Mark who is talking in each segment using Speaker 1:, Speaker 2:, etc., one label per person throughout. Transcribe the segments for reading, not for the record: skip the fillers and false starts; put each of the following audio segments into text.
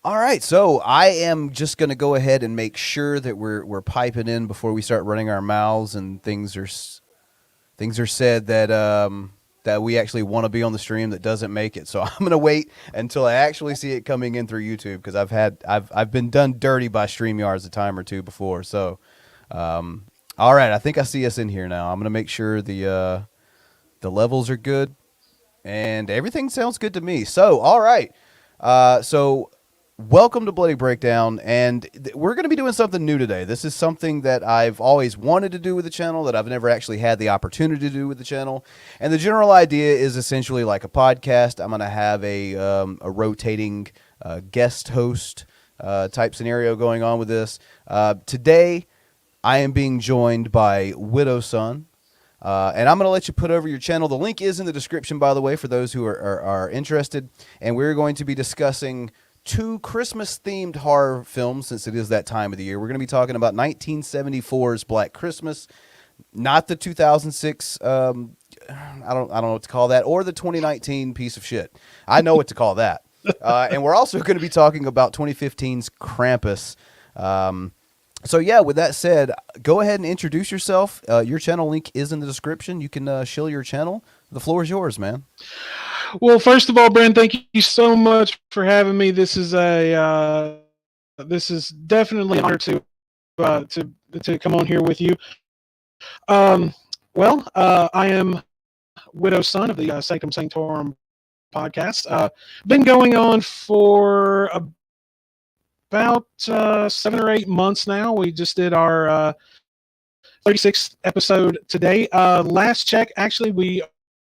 Speaker 1: All right, so I am just going to go ahead and make sure that we're piping in before we start running our mouths and things are said that that we actually want to be on the stream that doesn't make it. So I'm going to wait until I actually see it coming in through YouTube because I've been done dirty by StreamYards a time or two before. So all right, I think I see us in here now. I'm going to make sure the levels are good and everything sounds good to me. So all right. So welcome to Bloody Breakdown, and we're going to be doing something new today. This is something that I've always wanted to do with the channel that I've never actually had the opportunity to do with the channel. And the general idea is essentially like a podcast. I'm going to have a rotating guest host type scenario going on with this. Today, I am being joined by Widow Son. And I'm going to let you put over your channel. The link is in the description, by the way, for those who are interested. And we're going to be discussing two Christmas-themed horror films since it is that time of the year. We're going to be talking about 1974's Black Christmas, not the 2006, I don't know what to call that, or the 2019 piece of shit. I know what to call that. And we're also going to be talking about 2015's Krampus. So yeah, with that said, go ahead and introduce yourself. Your channel link is in the description. You can shill your channel. The floor is yours, man.
Speaker 2: Well, first of all, Brandon, thank you so much for having me. This is definitely an honor to come on here with you. I am Widow Son of the Sanctum Sanctorum podcast. Been going on for about 7 or 8 months now. We just did our 36th episode today. Last check, actually, we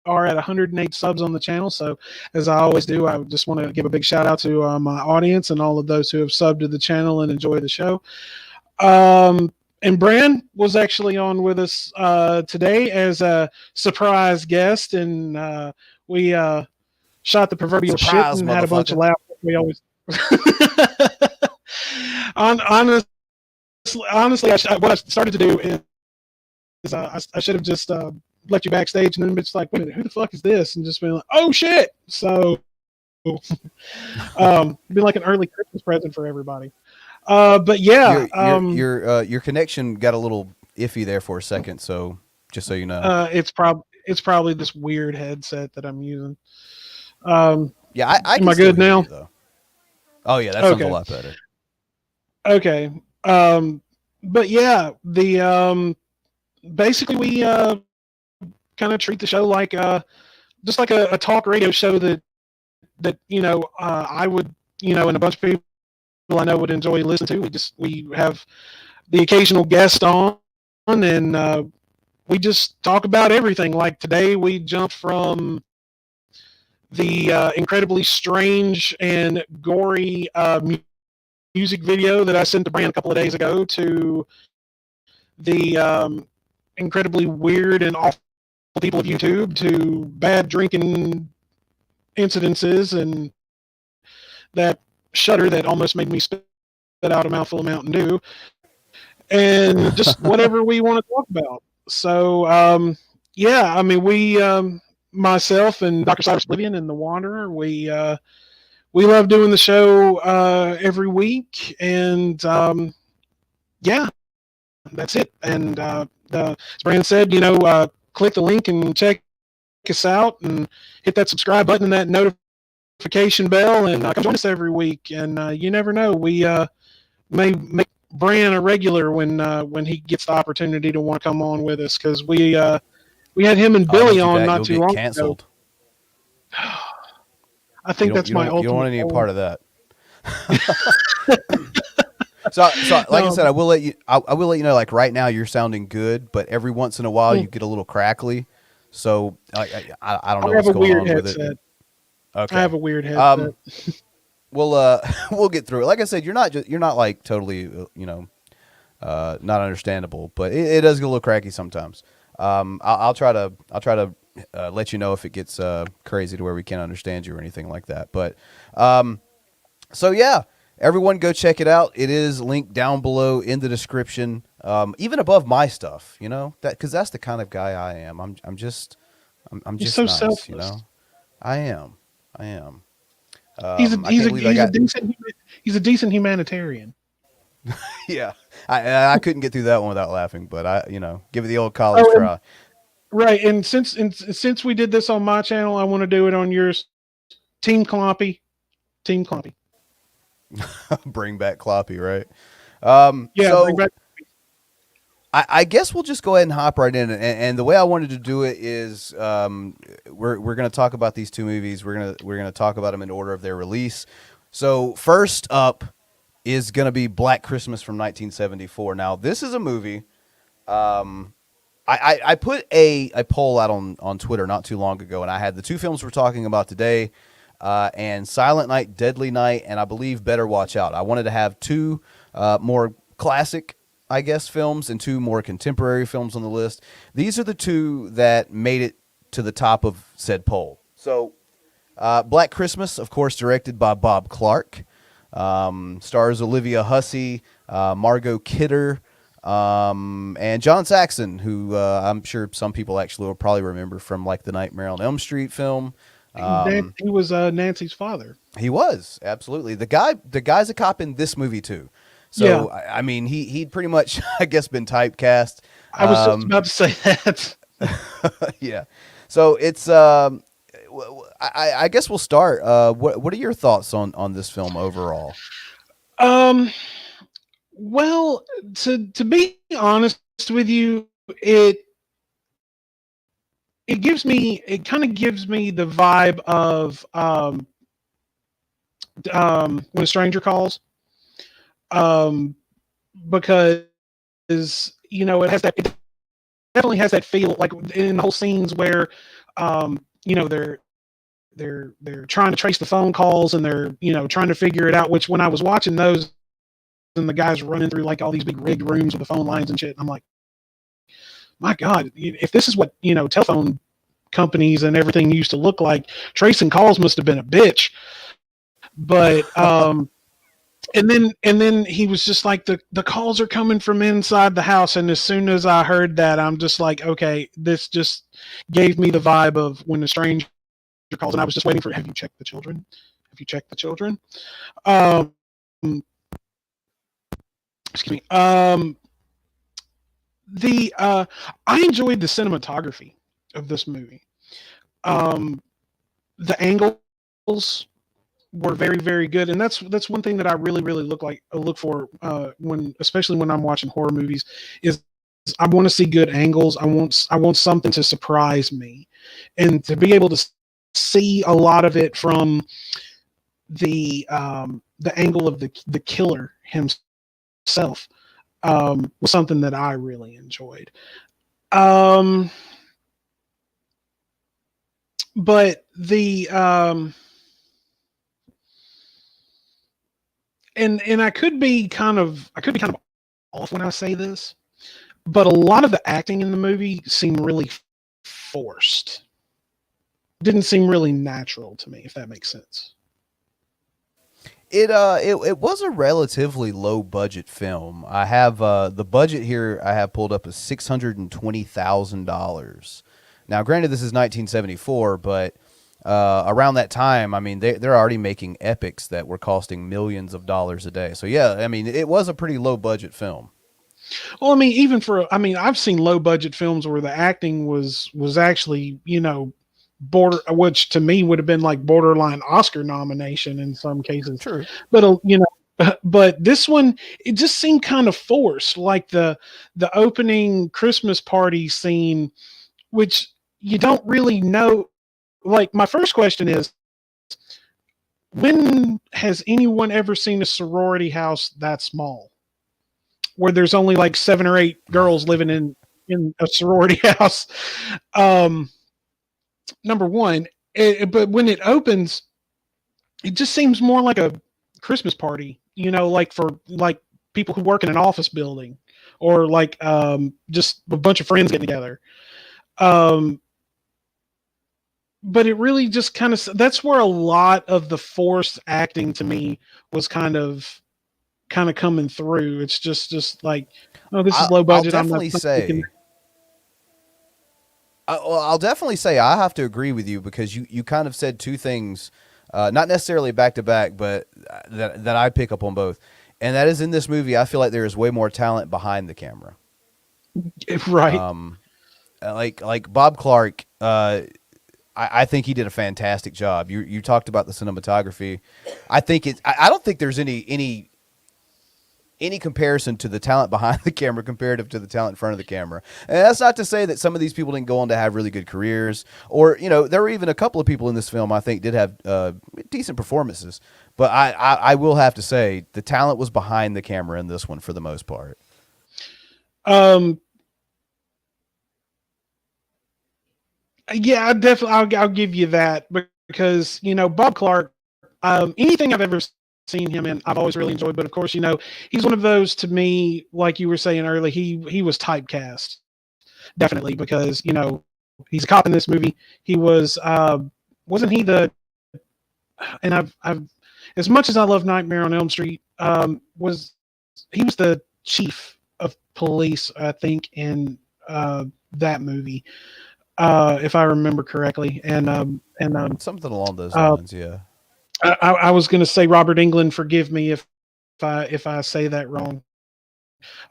Speaker 2: are at 108 subs on the channel. So as I always do, I just want to give a big shout out to my audience and all of those who have subbed to the channel and enjoy the show. And Bran was actually on with us today as a surprise guest, and we shot the proverbial
Speaker 1: Surprise,
Speaker 2: shit and had a bunch of laughs. We always honestly, what I started to do is I should have just let you backstage, and then it's like, wait a minute, who the fuck is this? And just been like, oh shit! So, be like an early Christmas present for everybody. But yeah,
Speaker 1: your connection got a little iffy there for a second. So just so you know,
Speaker 2: it's probably this weird headset that I'm using.
Speaker 1: Yeah, I
Speaker 2: am I good now?
Speaker 1: You, though. Oh yeah, that sounds a lot better.
Speaker 2: Okay. But yeah, the basically we kind of treat the show like just like a talk radio show that I would and a bunch of people I know would enjoy listening to. We have the occasional guest on, and we just talk about everything. Like today, we jumped from the incredibly strange and gory music video that I sent to Brand a couple of days ago to the incredibly weird and awful people of YouTube, to bad drinking incidences and that shudder that almost made me spit out a mouthful of Mountain Dew, and just whatever we want to talk about. So yeah, I mean, we myself and Dr. Cyrus Oblivion and the Wanderer, we love doing the show every week, and yeah, that's it. And as Brandon said, click the link and check us out, and hit that subscribe button and that notification bell, and come join us every week. And you never know, we may make Brand a regular when he gets the opportunity to want to come on with us, because we had him and Billy on not too long ago. I think that's my ultimate.
Speaker 1: You don't want any part of that. So like I said, I will let you know, like right now you're sounding good, but every once in a while you get a little crackly. So I don't know what's going on with it. Okay.
Speaker 2: I have a weird headset.
Speaker 1: We'll get through it. Like I said, you're not like totally, not understandable, but it does get a little cracky sometimes. I'll try to let you know if it gets crazy to where we can't understand you or anything like that. But so yeah, everyone go check it out. It is linked down below in the description, even above my stuff. Because that's the kind of guy I am. I'm just
Speaker 2: so
Speaker 1: nice,
Speaker 2: selfless.
Speaker 1: I am. I can't believe I got.
Speaker 2: He's a decent humanitarian.
Speaker 1: Yeah, I couldn't get through that one without laughing, but give it the old college
Speaker 2: Oh, and,
Speaker 1: try.
Speaker 2: right. And since we did this on my channel, I want to do it on yours. Team Cloppy, Team Cloppy.
Speaker 1: Bring back Cloppy, right?
Speaker 2: Yeah, bring
Speaker 1: So
Speaker 2: back.
Speaker 1: I guess we'll just go ahead and hop right in. And the way I wanted to do it is, we're going to talk about these two movies. We're gonna talk about them in order of their release. So first up is going to be Black Christmas from 1974. Now this is a movie. I put a poll out on Twitter not too long ago, and I had the two films we're talking about today, and Silent Night, Deadly Night, and I believe Better Watch Out. I wanted to have two more classic, I guess, films and two more contemporary films on the list. These are the two that made it to the top of said poll. So, Black Christmas, of course, directed by Bob Clark, stars Olivia Hussey, Margot Kidder, and John Saxon, who I'm sure some people actually will probably remember from like the Nightmare on Elm Street film.
Speaker 2: He was Nancy's father.
Speaker 1: He was absolutely the guy's a cop in this movie too.
Speaker 2: Yeah,
Speaker 1: So I mean he'd pretty much I guess been typecast.
Speaker 2: I was just about to say that.
Speaker 1: Yeah. So it's I guess we'll start. What are your thoughts on this film overall?
Speaker 2: Um, well, to be honest with you, it kind of gives me the vibe of when a stranger calls, um, because it definitely has that feel like in the whole scenes where they're trying to trace the phone calls and they're trying to figure it out. Which when I was watching those and the guys running through like all these big rigged rooms with the phone lines and shit, I'm like, my God, if this is what telephone companies and everything used to look like, tracing calls must have been a bitch. But and then he was just like, the calls are coming from inside the house, and as soon as I heard that, I'm just like, okay, this just gave me the vibe of when the stranger calls, and I was just waiting for, have you checked the children? Have you checked the children? Um, excuse me. The I enjoyed the cinematography of this movie. Um, the angles were very, very good, and that's one thing that I really, really look for especially when I'm watching horror movies, is I want to see good angles. I want something to surprise me, and to be able to see a lot of it from the angle of the killer himself, was something that I really enjoyed. Um, but the and I could be kind of off when I say this, but a lot of the acting in the movie seemed really forced. Didn't seem really natural to me, if that makes sense.
Speaker 1: It was a relatively low budget film. I have the budget here I have pulled up is $620,000. Now, granted, this is 1974, but around that time, I mean, they're already making epics that were costing millions of dollars a day. So yeah, I mean, it was a pretty low budget film.
Speaker 2: Well, I mean, I've seen low budget films where the acting was actually, border, which to me would have been like borderline Oscar nomination in some cases.
Speaker 1: True.
Speaker 2: But but this one, it just seemed kind of forced, like the opening Christmas party scene, which you don't really know. Like, my first question is, when has anyone ever seen a sorority house that small, where there's only like 7 or 8 girls living in a sorority house? Um, Number one, but when it opens, it just seems more like a Christmas party, like for like people who work in an office building, or like just a bunch of friends getting together. Um, but it really just that's where a lot of the forced acting to me was kind of coming through. It's just like, oh, this is low
Speaker 1: I'll
Speaker 2: budget. I'm not
Speaker 1: definitely
Speaker 2: thinking.
Speaker 1: say well, I'll definitely say I have to agree with you because you kind of said two things not necessarily back to back, but that I pick up on both. And that is in this movie. I feel like there is way more talent behind the camera.
Speaker 2: Right.
Speaker 1: Like Bob Clark. I think he did a fantastic job. You talked about the cinematography. I think I don't think there's any comparison to the talent behind the camera comparative to the talent in front of the camera. And that's not to say that some of these people didn't go on to have really good careers, or there were even a couple of people in this film I think did have decent performances. But I will have to say the talent was behind the camera in this one for the most part.
Speaker 2: Yeah, I'll give you that, because Bob Clark, anything I've ever seen him in, I've always really enjoyed. But of course, he's one of those, to me, like you were saying earlier, he was typecast, definitely, because he's a cop in this movie. He was wasn't he the and I've as much as I love Nightmare on Elm Street, was he was the chief of police, I think, in that movie, if I remember correctly, and
Speaker 1: Something along those lines, yeah.
Speaker 2: I was going to say Robert Englund. Forgive me if I say that wrong.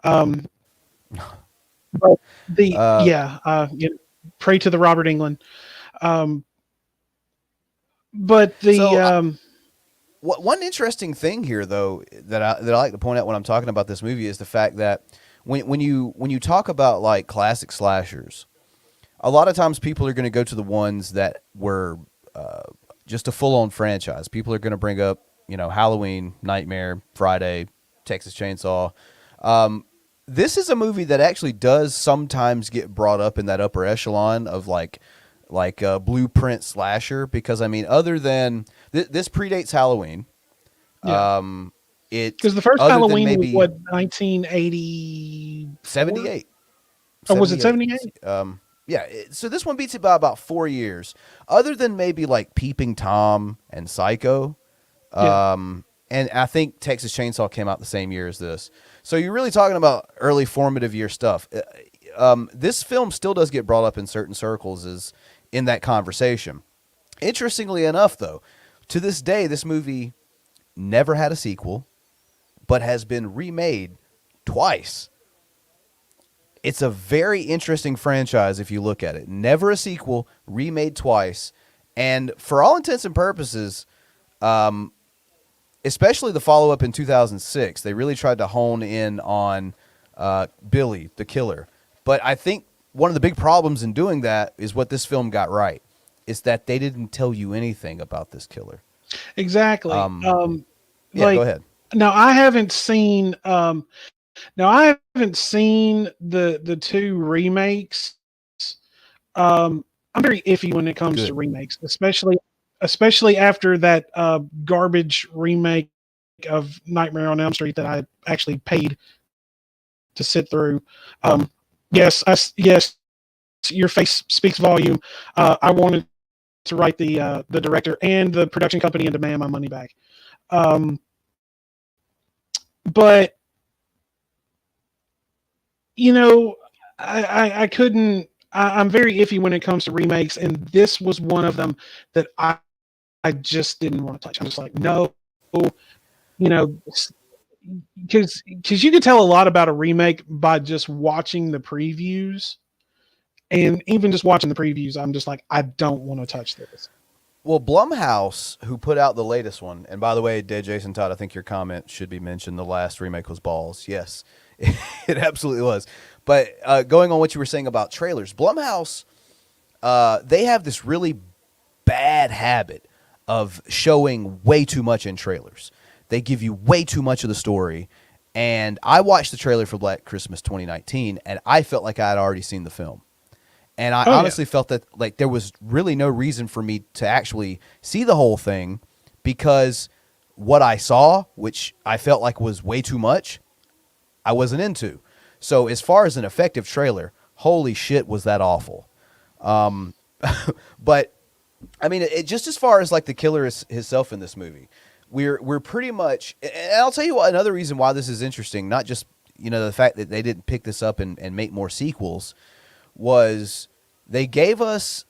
Speaker 2: But pray to the Robert Englund. But
Speaker 1: one interesting thing here, though, that I like to point out when I'm talking about this movie is the fact that when you talk about like classic slashers, a lot of times people are going to go to the ones that were just a full-on franchise. People are going to bring up, Halloween, Nightmare, Friday, Texas Chainsaw. This is a movie that actually does sometimes get brought up in that upper echelon of like blueprint slasher, because other than this predates Halloween.
Speaker 2: Yeah. Because the first Halloween was what, 1980,
Speaker 1: 78.
Speaker 2: Oh, was it 78?
Speaker 1: Yeah, so this one beats it by about 4 years. Other than maybe like Peeping Tom and Psycho, and I think Texas Chainsaw came out the same year as this. So you're really talking about early formative year stuff. This film still does get brought up in certain circles as in that conversation. Interestingly enough, though, to this day, this movie never had a sequel, but has been remade twice. It's a very interesting franchise if you look at it. Never a sequel, remade twice. And for all intents and purposes, especially the follow-up in 2006, they really tried to hone in on Billy, the killer. But I think one of the big problems in doing that is what this film got right, is that they didn't tell you anything about this killer.
Speaker 2: Exactly.
Speaker 1: Go ahead.
Speaker 2: Now, I haven't seen the two remakes. I'm very iffy when it comes to remakes, especially after that garbage remake of Nightmare on Elm Street that I actually paid to sit through. Yes, your face speaks volume. I wanted to write the director and the production company and demand my money back. But I couldn't. I'm very iffy when it comes to remakes, and this was one of them that I just didn't want to touch. I'm just like, no, because you can tell a lot about a remake by just watching the previews, and even just watching the previews, I'm just like, I don't want to touch this.
Speaker 1: Well, Blumhouse, who put out the latest one, and by the way, Dead Jason Todd, I think your comment should be mentioned. The last remake was balls. Yes, it absolutely was. But going on what you were saying about trailers, Blumhouse, they have this really bad habit of showing way too much in trailers. They give you way too much of the story. And I watched the trailer for Black Christmas 2019, and I felt like I had already seen the film. And I honestly felt that like there was really no reason for me to actually see the whole thing, because what I saw, which I felt like was way too much, I wasn't into. So as far as an effective trailer, holy shit, was that awful. But I mean, it just as far as like the killer himself in this movie, we're pretty much, and I'll tell you what, another reason why this is interesting, not just, the fact that they didn't pick this up and make more sequels, was they gave us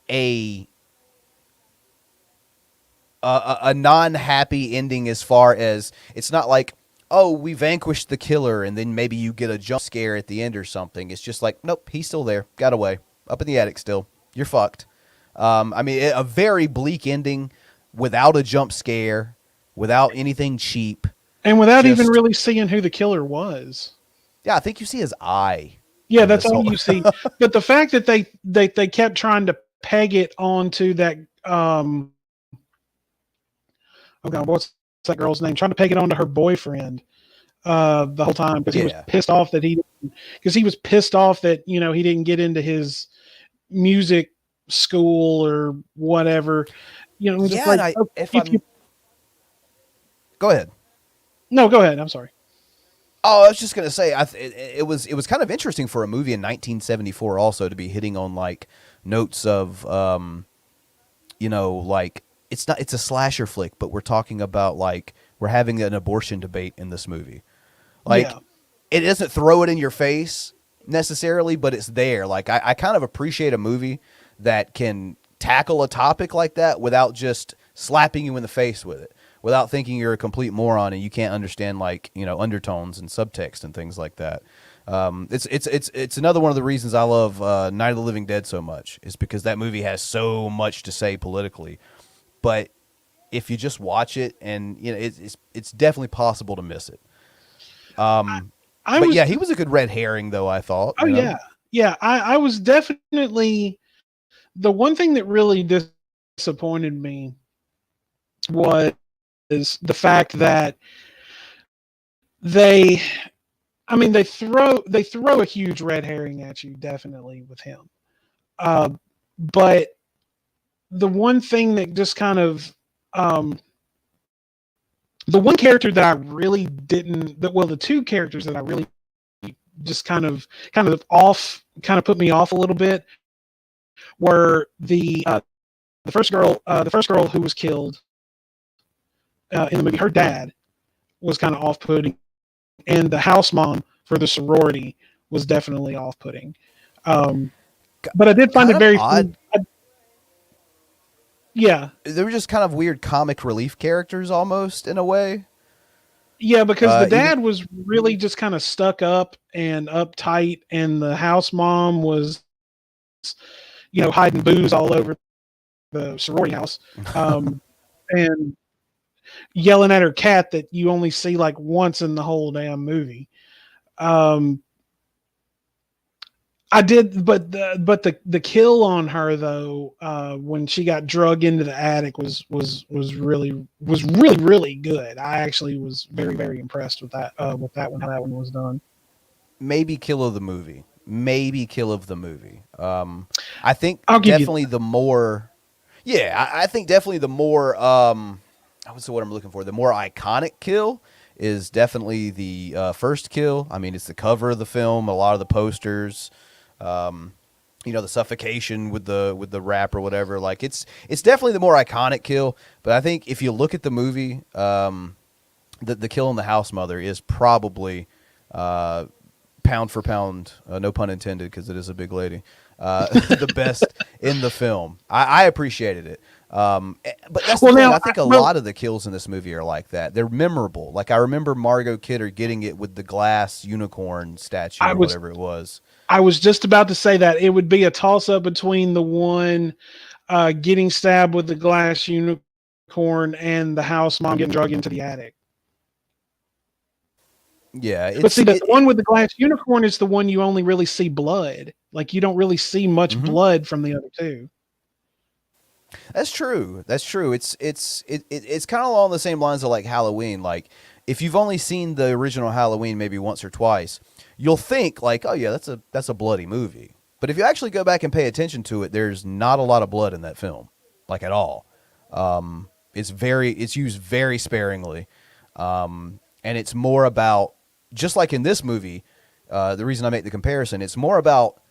Speaker 1: a a non-happy ending, as far as it's not like, oh, we vanquished the killer and then maybe you get a jump scare at the end or something. It's just like, nope, he's still there, got away, up in the attic still, you're fucked. I mean, a very bleak ending without a jump scare, without anything cheap.
Speaker 2: And without even
Speaker 1: Just,
Speaker 2: really seeing who the killer was.
Speaker 1: yeah, I think you see his eye
Speaker 2: Yeah,
Speaker 1: in
Speaker 2: that's
Speaker 1: this
Speaker 2: all
Speaker 1: whole.
Speaker 2: you see. But the fact that they kept trying to peg it onto that oh god, what's that girl's name? Trying to peg it onto her boyfriend the whole time because he was
Speaker 1: Yeah,
Speaker 2: pissed off that he was pissed off that he didn't get into his music school or whatever. It's just
Speaker 1: yeah, and
Speaker 2: like,
Speaker 1: I
Speaker 2: okay,
Speaker 1: if
Speaker 2: if you
Speaker 1: I'm go ahead.
Speaker 2: no, go ahead. I'm sorry.
Speaker 1: Oh, I was just gonna say, it was kind of interesting for a movie in 1974 also to be hitting on like notes of like it's a slasher flick, but we're talking about like we're having an abortion debate in this movie. Like
Speaker 2: Yeah,
Speaker 1: it doesn't throw it in your face necessarily, but it's there. Like I kind of appreciate a movie that can tackle a topic like that without just slapping you in the face with it, without thinking you're a complete moron and you can't understand like undertones and subtext and things like that. It's another one of the reasons I love Night of the Living Dead so much, is because that movie has so much to say politically, but if you just watch it, and it's definitely possible to miss it.
Speaker 2: I
Speaker 1: But
Speaker 2: was.
Speaker 1: yeah, he was a good red herring, though. I thought,
Speaker 2: Oh yeah, yeah. I was definitely the one thing that really disappointed me was the fact that they they throw a huge red herring at you, definitely, with him. Uh, but the one thing that just kind of um, the one character that I really didn't that well the two characters that I really just kind of put me off a little bit were the first girl who was killed in the movie. Her dad was kind of off-putting, and the house mom for the sorority was definitely off-putting. Um, but I did find
Speaker 1: kind
Speaker 2: it
Speaker 1: of
Speaker 2: very
Speaker 1: odd.
Speaker 2: funny. Yeah,
Speaker 1: They were just kind of weird comic relief characters, almost in a way.
Speaker 2: yeah, because the
Speaker 1: Even
Speaker 2: dad was really just kind of stuck up and uptight, and the house mom was, hiding booze all over the sorority house, and yelling at her cat that you only see like once in the whole damn movie. Um, I did, but the kill on her though, when she got drug into the attic was really good. I actually was very very impressed with that one, how that one was done.
Speaker 1: maybe kill of the movie. Maybe kill of the movie. I think
Speaker 2: I'll give you
Speaker 1: definitely the more. Yeah, I think definitely the more. What's the word I'm looking for? The more iconic kill is definitely the first kill. I mean, it's the cover of the film, a lot of the posters. Um, the suffocation with the rap or whatever. Like it's definitely the more iconic kill. But I think if you look at the movie, the kill on the house mother is probably uh, pound for pound, no pun intended, because it is a big lady, the best in the film. I appreciated it. But that's the
Speaker 2: well
Speaker 1: thing.
Speaker 2: now
Speaker 1: I think a
Speaker 2: well
Speaker 1: lot of the kills in this movie are like that. They're memorable. Like I remember Margot Kidder getting it with the glass unicorn statue
Speaker 2: I
Speaker 1: or
Speaker 2: was
Speaker 1: whatever it was.
Speaker 2: I was just about to say that it would be a toss up between the one getting stabbed with the glass unicorn and the house mom getting drugged into the attic.
Speaker 1: Yeah,
Speaker 2: But see, the one with the glass unicorn is the one you only really see blood. Like you don't really see much
Speaker 1: mhm.
Speaker 2: blood from the other two.
Speaker 1: That's true. That's true. It's kind of along the same lines of like Halloween. Like if you've only seen the original Halloween maybe once or twice, you'll think like, oh yeah, that's a bloody movie. But if you actually go back and pay attention to it, there's not a lot of blood in that film, like at all. It's used very sparingly, and it's more about, just like in this movie. The reason I make the comparison, it's more about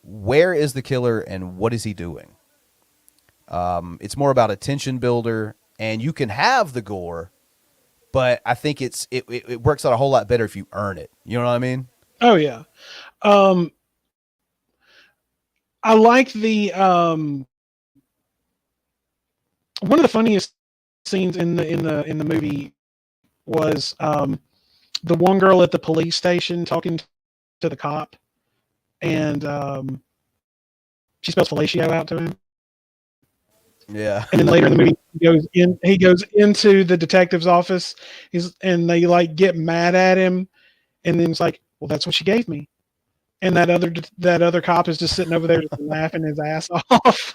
Speaker 1: where is the killer and what is he doing. It's more about a tension builder, and you can have the gore, but I think it works out a whole lot better if you earn it. You know what I mean?
Speaker 2: Oh yeah. Um, I like the one of the funniest scenes in the movie was the one girl at the police station talking to the cop, and she spells fellatio out to him.
Speaker 1: Yeah.
Speaker 2: And then later in the movie, he goes into the detective's office. And they like get mad at him, and then it's like, well, that's what she gave me. And that other cop is just sitting over there just laughing his ass off.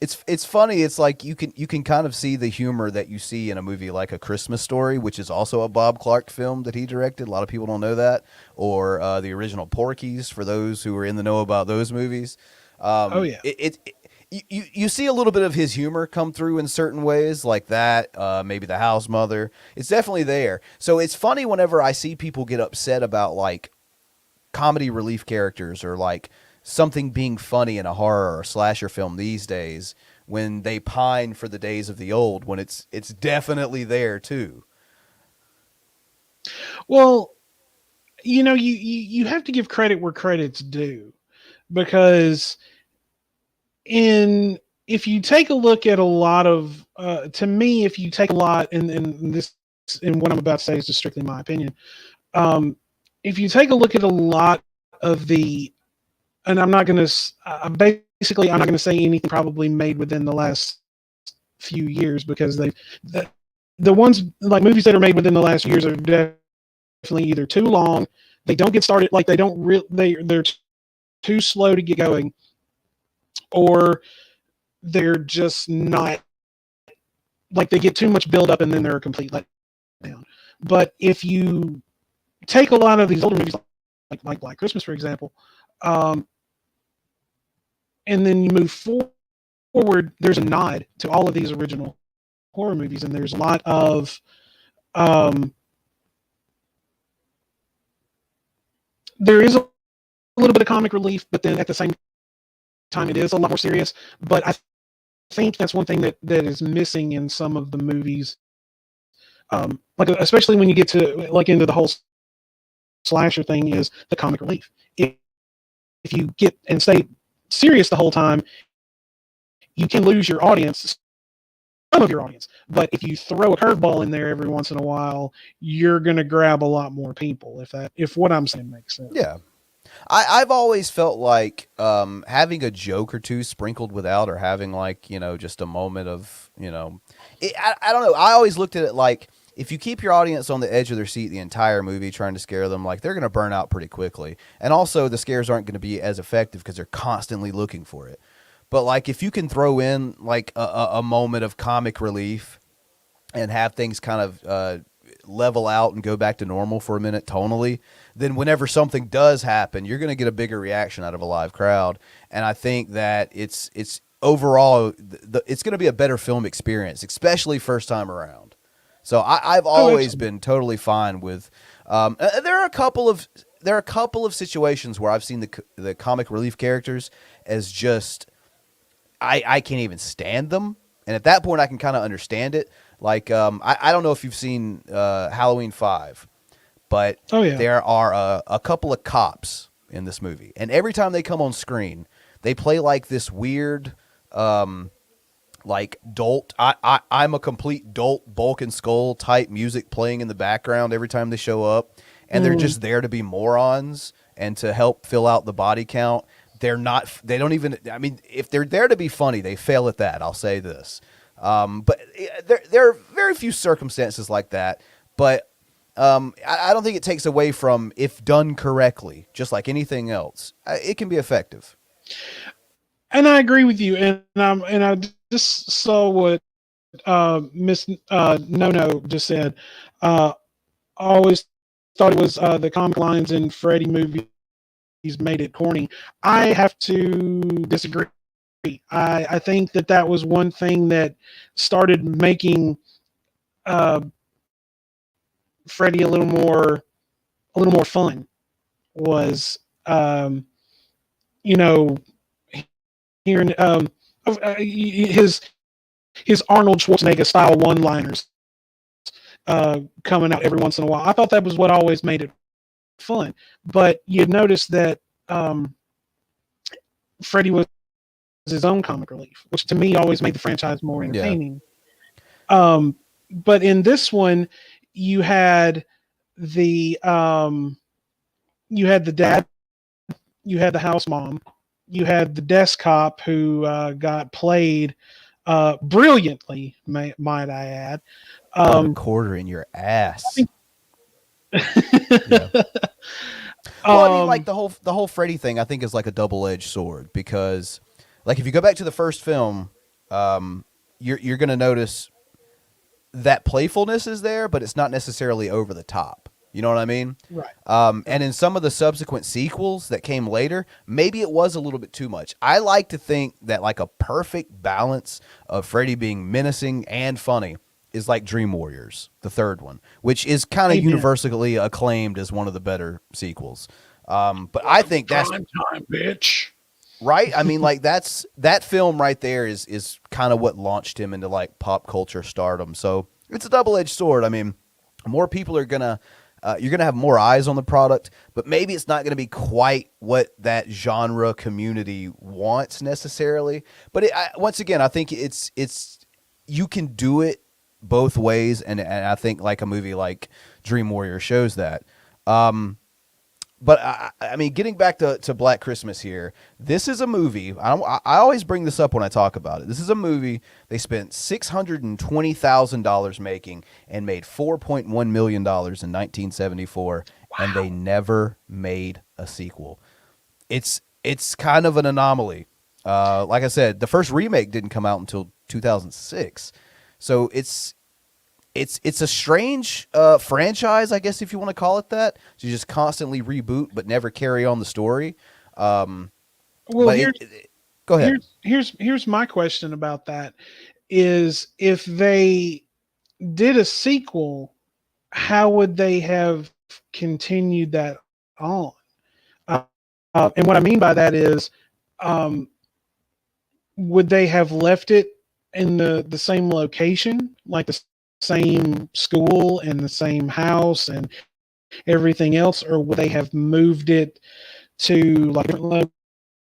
Speaker 1: It's funny. It's like you can kind of see the humor that you see in a movie like A Christmas Story, which is also a Bob Clark film that he directed. A lot of people don't know that, or the original Porky's for those who are in the know about those movies.
Speaker 2: Oh yeah.
Speaker 1: You see a little bit of his humor come through in certain ways, like that. Maybe the house mother. It's definitely there. So it's funny whenever I see people get upset about like comedy relief characters or like something being funny in a horror or slasher film these days, when they pine for the days of the old, when it's definitely there too.
Speaker 2: Well, you have to give credit where credit's due, because in if you take a look at a lot of to me, if you take a lot, and this, and what I'm about to say is just strictly my opinion. If you take a look at a lot of the, and I'm not going to basically, I'm not going to say anything probably made within the last few years, because the ones like movies that are made within the last years are definitely either too long, they don't get started, like they don't really, they're too slow to get going, or they're just not, like they get too much build up and then they're a complete letdown. But if you take a lot of these older movies, like Black Christmas, for example, and then you move forward, there's a nod to all of these original horror movies, and there's a lot of there is a little bit of comic relief, but then at the same time, it is a lot more serious. But I think that's one thing that is missing in some of the movies, like especially when you get to like into the whole slasher thing, is the comic relief. If you get and stay serious the whole time, you can lose your audience, some of your audience. But if you throw a curveball in there every once in a while, you're going to grab a lot more people. If what I'm saying makes sense.
Speaker 1: Yeah. I've always felt like having a joke or two sprinkled without, or having like, just a moment of, I don't know. I always looked at it like, if you keep your audience on the edge of their seat the entire movie trying to scare them, like they're going to burn out pretty quickly. And also the scares aren't going to be as effective because they're constantly looking for it. But like if you can throw in like a moment of comic relief and have things kind of level out and go back to normal for a minute tonally, then whenever something does happen, you're going to get a bigger reaction out of a live crowd. And I think that it's overall, it's going to be a better film experience, especially first time around. So I've always been totally fine with. There are a couple of situations where I've seen the comic relief characters as just I can't even stand them, and at that point I can kind of understand it. Like I don't know if you've seen Halloween 5, but there are a couple of cops in this movie, and every time they come on screen, they play like this weird. Like dolt, I'm a complete dolt, bulk and skull type music playing in the background every time they show up, and they're just there to be morons and to help fill out the body count. They don't even, I mean, if they're there to be funny, they fail at that. I'll say this. But there are very few circumstances like that, but I don't think it takes away from, if done correctly, just like anything else, it can be effective.
Speaker 2: And I agree with you. And I just saw what Miss No just said. I always thought it was the comic lines in Freddy movies made it corny. I have to disagree. I think that was one thing that started making Freddy a little more fun, was you know, hearing his Arnold Schwarzenegger style one-liners coming out every once in a while. I thought that was what always made it fun. But you notice that Freddy was his own comic relief, which to me always made the franchise more entertaining. But in this one, you had the dad, you had the house mom, you had the desk cop who got played brilliantly, might I add.
Speaker 1: Put a
Speaker 2: Um,
Speaker 1: quarter in your ass.
Speaker 2: I
Speaker 1: Yeah.
Speaker 2: think,
Speaker 1: Well, I mean, like
Speaker 2: um,
Speaker 1: the whole Freddy thing, I think is like a double-edged sword because, like, if you go back to the first film, you're gonna notice that playfulness is there, but it's not necessarily over the top. You know what I mean?
Speaker 2: right,
Speaker 1: And
Speaker 2: right.
Speaker 1: in some of the subsequent sequels that came later, maybe it was a little bit too much. I like to think that like a perfect balance of Freddy being menacing and funny is like Dream Warriors, the third one, which is kind of
Speaker 2: Amen.
Speaker 1: universally acclaimed as one of the better sequels. But I
Speaker 2: Welcome to
Speaker 1: think that's
Speaker 2: prime time, bitch.
Speaker 1: right. I mean, like that film right there is kind of what launched him into like pop culture stardom. So it's a double edged sword. I mean, more people are gonna you're gonna have more eyes on the product, but maybe it's not gonna be quite what that genre community wants necessarily. But once again, I think it's you can do it both ways, and I think like a movie like Dream Warrior shows that. But I mean, getting back to Black Christmas here, this is a movie. I always bring this up when I talk about it. This is a movie they spent $620,000 making and made $4.1 million in 1974, and they
Speaker 2: Wow.
Speaker 1: never made a sequel. It's kind of an anomaly. Like I said, the first remake didn't come out until 2006, so it's a strange franchise, I guess, if you want to call it that. To just constantly reboot but never carry on the story. Um,
Speaker 2: Well,
Speaker 1: but go ahead.
Speaker 2: here's my question about that is if they did a sequel, how would they have continued that on? Uh, and what I mean by that is, um, would they have left it in the same location, like the same school and the same house and everything else, or would they have moved it to like a different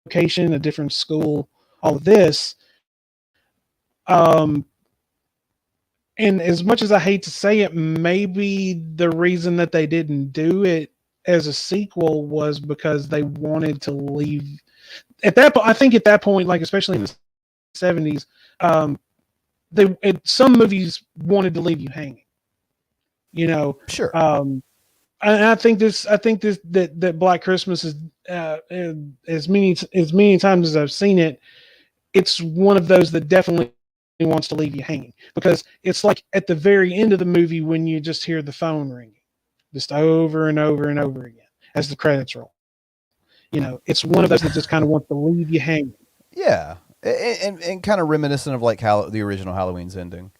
Speaker 2: location, a different school, all of this? Um, and as much as I hate to say it, maybe the reason that they didn't do it as a sequel was because they wanted to leave at that point. I think at that point, like especially in the 70s, um, some movies wanted to leave you hanging. You know,
Speaker 1: Sure.
Speaker 2: um, and I think this that Black Christmas is as many times as I've seen it, it's one of those that definitely wants to leave you hanging because it's like at the very end of the movie when you just hear the phone ringing, just over and over and over again as the credits roll. You know, it's one of those that just kind of wants to leave you hanging.
Speaker 1: Yeah, and kind of reminiscent of like how the original Halloween's ending.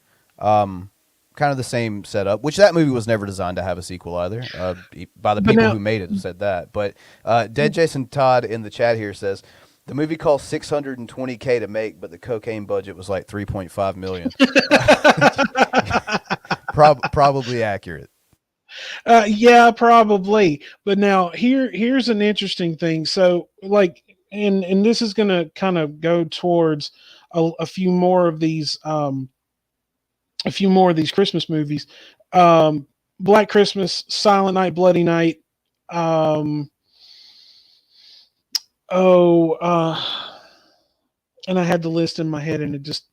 Speaker 1: Kind of the same setup, which that movie was never designed to have a sequel either. By the
Speaker 2: But
Speaker 1: people
Speaker 2: now,
Speaker 1: who made it said that. But Dead Jason Todd in the chat here says the movie cost 620K to make, but the cocaine budget was like 3.5 million. Probably accurate.
Speaker 2: yeah, probably. But now here's an interesting thing. So like, and this is going to kind of go towards a few more of these Christmas movies. Black Christmas, Silent Night, Bloody Night. Um, oh, and I had the list in my head and it just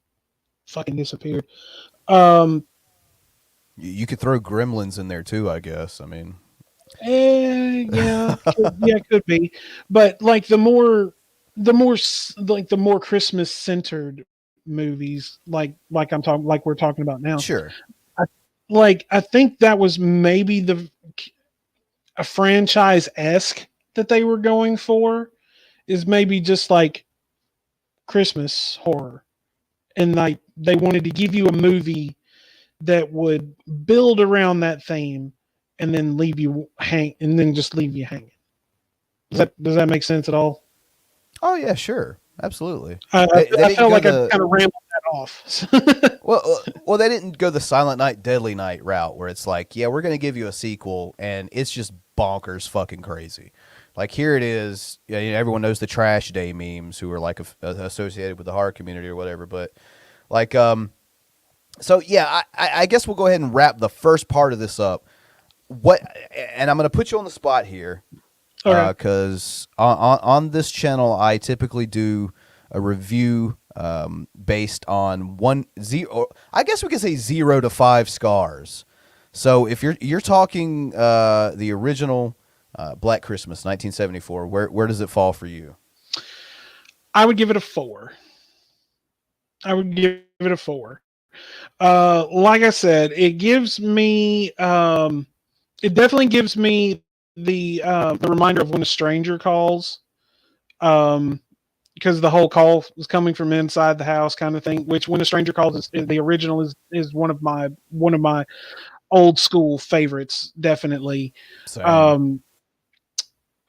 Speaker 2: fucking disappeared. Um,
Speaker 1: You could throw Gremlins in there too, I guess. I mean,
Speaker 2: yeah, yeah, could be, but like the more Christmas centered movies, like we're talking about now.
Speaker 1: sure.
Speaker 2: I, I think that was maybe a franchise esque that they were going for is maybe just like Christmas horror, and like they wanted to give you a movie that would build around that theme and then just leave you hanging. Does that make sense at all?
Speaker 1: Oh yeah, sure, absolutely.
Speaker 2: I,
Speaker 1: They
Speaker 2: I
Speaker 1: didn't
Speaker 2: felt
Speaker 1: go
Speaker 2: like I
Speaker 1: the
Speaker 2: kind of rambled that off.
Speaker 1: well, they didn't go the Silent Night, Deadly Night route where it's like, yeah, we're gonna give you a sequel and it's just bonkers, fucking crazy. Like here it is. Yeah, you know, everyone knows the Trash Day memes who are like associated with the horror community or whatever. But like, So yeah, I guess we'll go ahead and wrap the first part of this up. What, and I'm going to put you on the spot here,
Speaker 2: Okay.
Speaker 1: because on this channel I typically do a review based on one zero. I guess we could say 0 to 5 scars. So if you're talking the original Black Christmas 1974, where does it fall for you?
Speaker 2: I would give it a 4. I would give it a 4. Like I said, it definitely gives me the reminder of when a stranger calls. Um, because the whole call was coming from inside the house, kind of thing. Which when a stranger calls, the original is one of my old school favorites, definitely.
Speaker 1: Same.
Speaker 2: Um,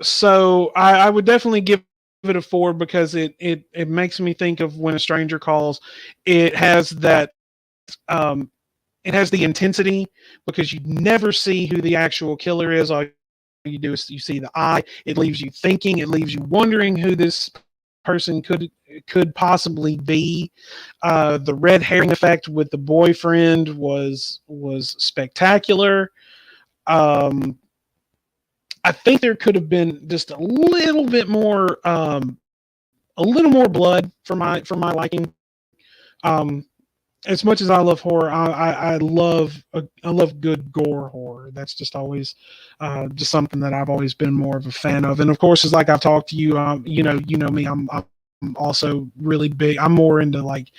Speaker 2: so I would definitely give it a 4 because it makes me think of when a stranger calls. It has that it has the intensity because you never see who the actual killer is. All you do is you see the eye. It leaves you thinking. It leaves you wondering who this person could possibly be. The red herring effect with the boyfriend was spectacular. Um, I think there could have been just a little more blood for my liking. Um, as much as I love horror, I love good gore horror. That's just always just something that I've always been more of a fan of. And of course, it's like I've talked to you. You know me. I'm also really big. I'm more into like,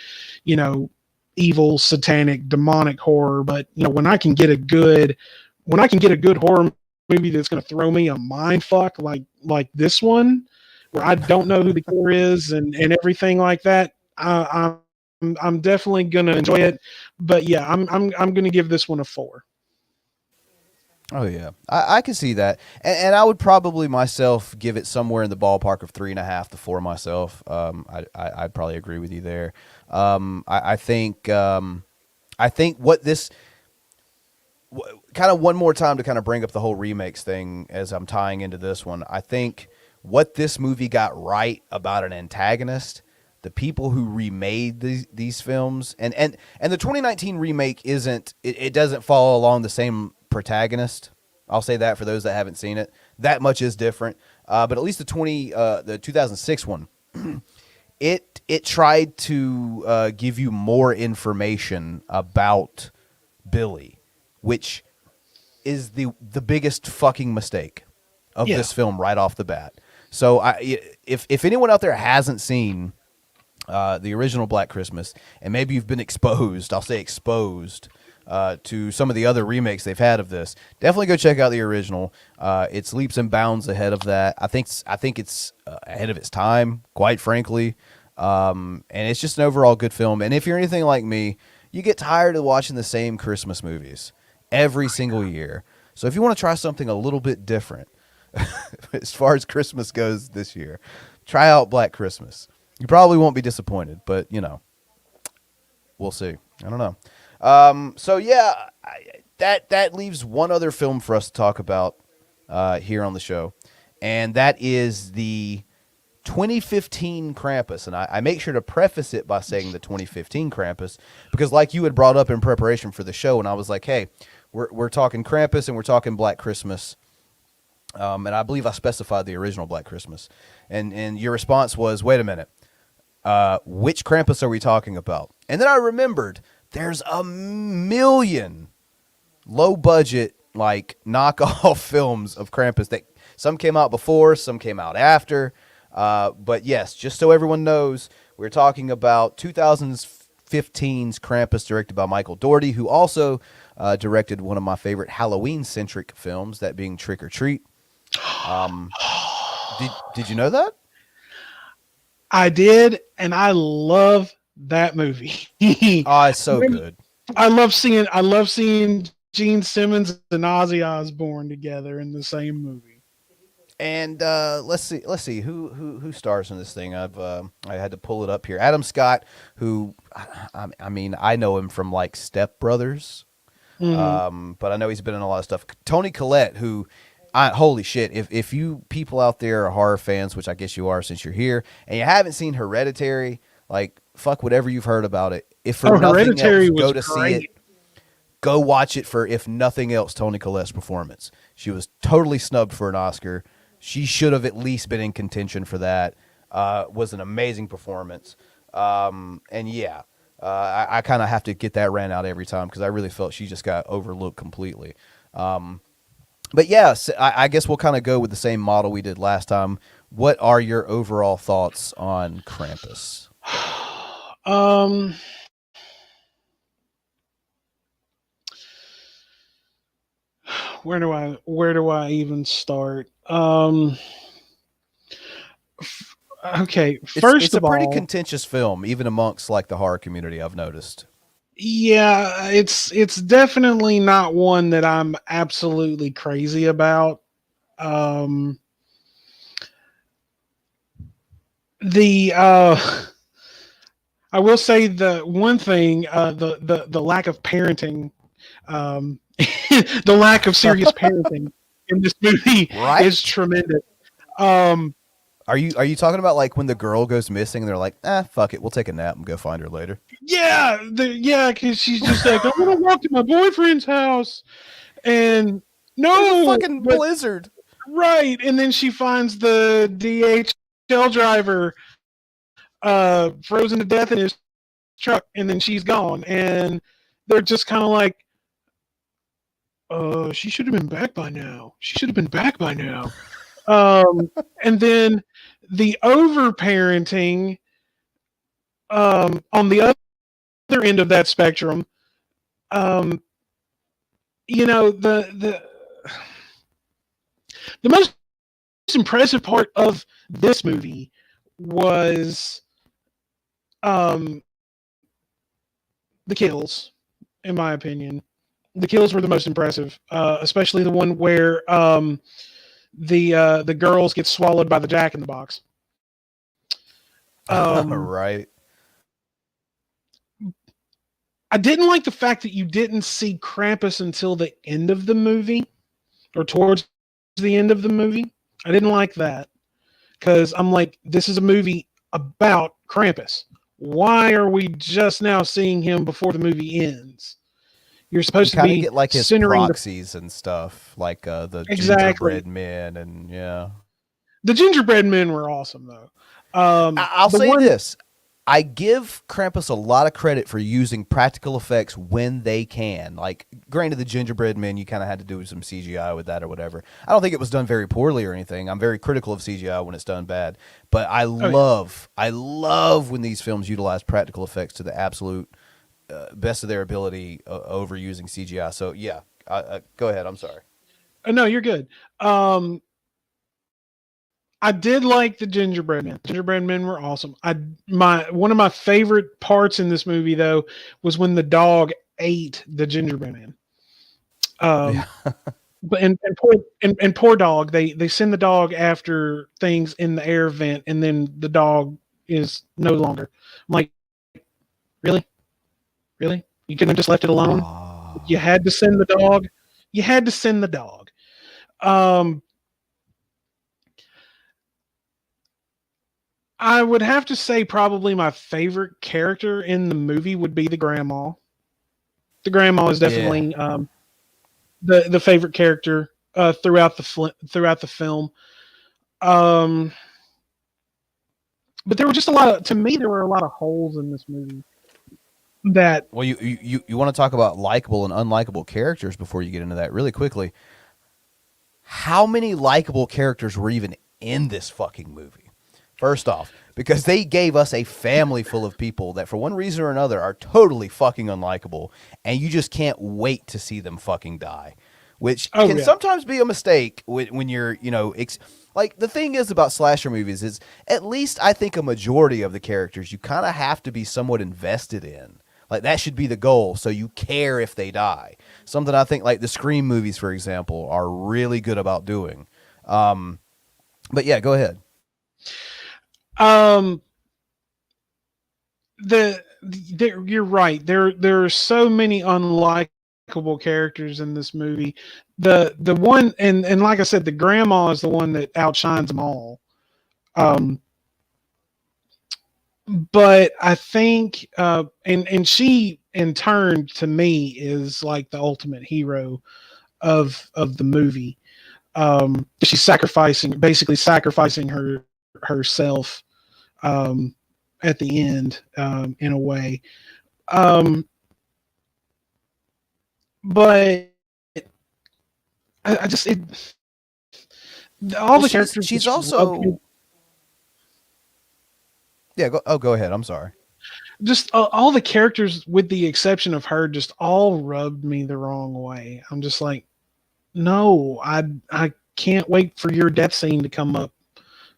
Speaker 2: you know, evil, satanic, demonic horror. But when I can get a good horror movie that's going to throw me a mind fuck like this one, where I don't know who the killer is and everything like that. I'm definitely gonna enjoy it, but yeah, I'm gonna give this one a 4.
Speaker 1: Oh yeah, I can see that, and I would probably myself give it somewhere in the ballpark of 3.5 to 4 myself. I'd probably agree with you there. I think what this kind of one more time to kind of bring up the whole remakes thing as I'm tying into this one. I think what this movie got right about an antagonist, the people who remade these films, and the 2019 remake it doesn't follow along the same protagonist. I'll say that for those that haven't seen it, that much is different. But at least the 2006 one, it tried to give you more information about Billy, which is the biggest fucking mistake of
Speaker 2: Yeah.
Speaker 1: this film right off the bat. So if anyone out there hasn't seen the original Black Christmas, and maybe you've been exposed, I'll say exposed, to some of the other remakes they've had of this, definitely go check out the original. It's leaps and bounds ahead of that. I think it's ahead of its time, quite frankly. And it's just an overall good film. And if you're anything like me, you get tired of watching the same Christmas movies every single year. So if you want to try something a little bit different as far as Christmas goes this year, try out Black Christmas. You probably won't be disappointed, but we'll see. I don't know. So yeah, that leaves one other film for us to talk about here on the show, and that is the 2015 Krampus. And I make sure to preface it by saying the 2015 Krampus because, like you had brought up in preparation for the show, and I was like, hey, we're talking Krampus and we're talking Black Christmas. And I believe I specified the original Black Christmas, and your response was, wait a minute. Which Krampus are we talking about? And then I remembered there's a million low budget like knockoff films of Krampus that some came out before, some came out after. But yes, just so everyone knows, we're talking about 2015's Krampus, directed by Michael Dougherty, who also directed one of my favorite Halloween-centric films, that being Trick or Treat. Did you know that?
Speaker 2: I did, and I love that movie.
Speaker 1: Oh, it's so good.
Speaker 2: I love seeing Gene Simmons and Ozzy Osbourne together in the same movie.
Speaker 1: And let's see who stars in this thing. I had to pull it up here. Adam Scott, who I mean I know him from like Step Brothers, but I know he's been in a lot of stuff. Tony Collette, who holy shit, if you people out there are horror fans, which I guess you are since you're here, and you haven't seen Hereditary, like fuck whatever you've heard about it. If for
Speaker 2: Oh,
Speaker 1: nothing else,
Speaker 2: Hereditary was
Speaker 1: go to see it.
Speaker 2: great.
Speaker 1: Go watch it for, if nothing else, Toni Collette's performance. She was totally snubbed for an Oscar. She should have at least been in contention for that. Was an amazing performance. And yeah, I kind of have to get that rant out every time because I really felt she just got overlooked completely. But yeah, so I guess we'll kind of go with the same model we did last time. What are your overall thoughts on Krampus?
Speaker 2: Um, where do I even start? Okay,
Speaker 1: It's
Speaker 2: first
Speaker 1: a
Speaker 2: of
Speaker 1: pretty
Speaker 2: all,
Speaker 1: contentious film, even amongst like the horror community. I've noticed.
Speaker 2: yeah, it's definitely not one that I'm absolutely crazy about. Um, the I will say the one thing, the lack of parenting, the lack of serious parenting in this movie is
Speaker 1: Right?
Speaker 2: tremendous. Um,
Speaker 1: Are you talking about like when the girl goes missing and they're like, fuck it, we'll take a nap and go find her later?
Speaker 2: yeah, because she's just like, I'm gonna walk to my boyfriend's house, and
Speaker 1: There's a
Speaker 2: no,
Speaker 1: fucking
Speaker 2: but
Speaker 1: blizzard.
Speaker 2: right, and then she finds the DHL driver frozen to death in his truck, and then she's gone, and they're just kind of like, she should have been back by now. She should have been back by now. Um, and then the over parenting on the other end of that spectrum, um, the most impressive part of this movie was um, the kills, in my opinion. The kills were the most impressive, especially the one where the girls get swallowed by the Jack in the Box. Um,
Speaker 1: Right.
Speaker 2: I didn't like the fact that you didn't see Krampus until the end of the movie or towards the end of the movie. I didn't like that because I'm like, this is a movie about Krampus. Why are we just now seeing him before the movie ends? You're
Speaker 1: You
Speaker 2: supposed to
Speaker 1: kind of
Speaker 2: be
Speaker 1: get like his
Speaker 2: centering the
Speaker 1: proxies and stuff, like the
Speaker 2: exactly.
Speaker 1: gingerbread men, and yeah.
Speaker 2: The gingerbread men were awesome though.
Speaker 1: I'll
Speaker 2: The
Speaker 1: say
Speaker 2: one,
Speaker 1: this. I give Krampus a lot of credit for using practical effects when they can. Like, granted, the gingerbread men, you kind of had to do some CGI with that or whatever. I don't think it was done very poorly or anything. I'm very critical of CGI when it's done bad. But
Speaker 2: oh yeah.
Speaker 1: I love when these films utilize practical effects to the absolute best of their ability over using CGI. So, yeah, go ahead. I'm sorry.
Speaker 2: No, you're good. Um, I did like the gingerbread men. Gingerbread men were awesome. One of my favorite parts in this movie though was when the dog ate the gingerbread man.
Speaker 1: Yeah.
Speaker 2: Um, but and poor dog. They send the dog after things in the air vent, and then the dog is no longer. I'm like, really, really? You couldn't have just left it alone. You
Speaker 1: Oh.
Speaker 2: had to send the dog. You had to send the dog. Um, I would have to say probably my favorite character in the movie would be the grandma. The grandma is
Speaker 1: Yeah.
Speaker 2: definitely the favorite character throughout the film. Um, but there were just a lot of, to me, there were a lot of holes in this movie that.
Speaker 1: Well, you want to talk about likable and unlikable characters before you get into that really quickly. How many likable characters were even in this fucking movie? First off, because they gave us a family full of people that for one reason or another are totally fucking unlikable, and you just can't wait to see them fucking die, which
Speaker 2: Oh
Speaker 1: can
Speaker 2: yeah.
Speaker 1: sometimes be a mistake when you're, like the thing is about slasher movies is at least I think a majority of the characters you kind of have to be somewhat invested in. Like that should be the goal, so you care if they die. Something I think like the Scream movies, for example, are really good about doing. But yeah, go ahead.
Speaker 2: Um, you're right. There are so many unlikable characters in this movie. The one, and like I said, the grandma is the one that outshines them all. Um, but I think, and she in turn to me is like the ultimate hero of the movie. She's basically sacrificing herself um, at the end, in a way. Um, but I just all
Speaker 1: Well,
Speaker 2: the characters
Speaker 1: she's
Speaker 2: just rub me,
Speaker 1: also yeah. Go ahead. I'm sorry.
Speaker 2: just all the characters with the exception of her just all rubbed me the wrong way. I'm just like, no, I can't wait for your death scene to come up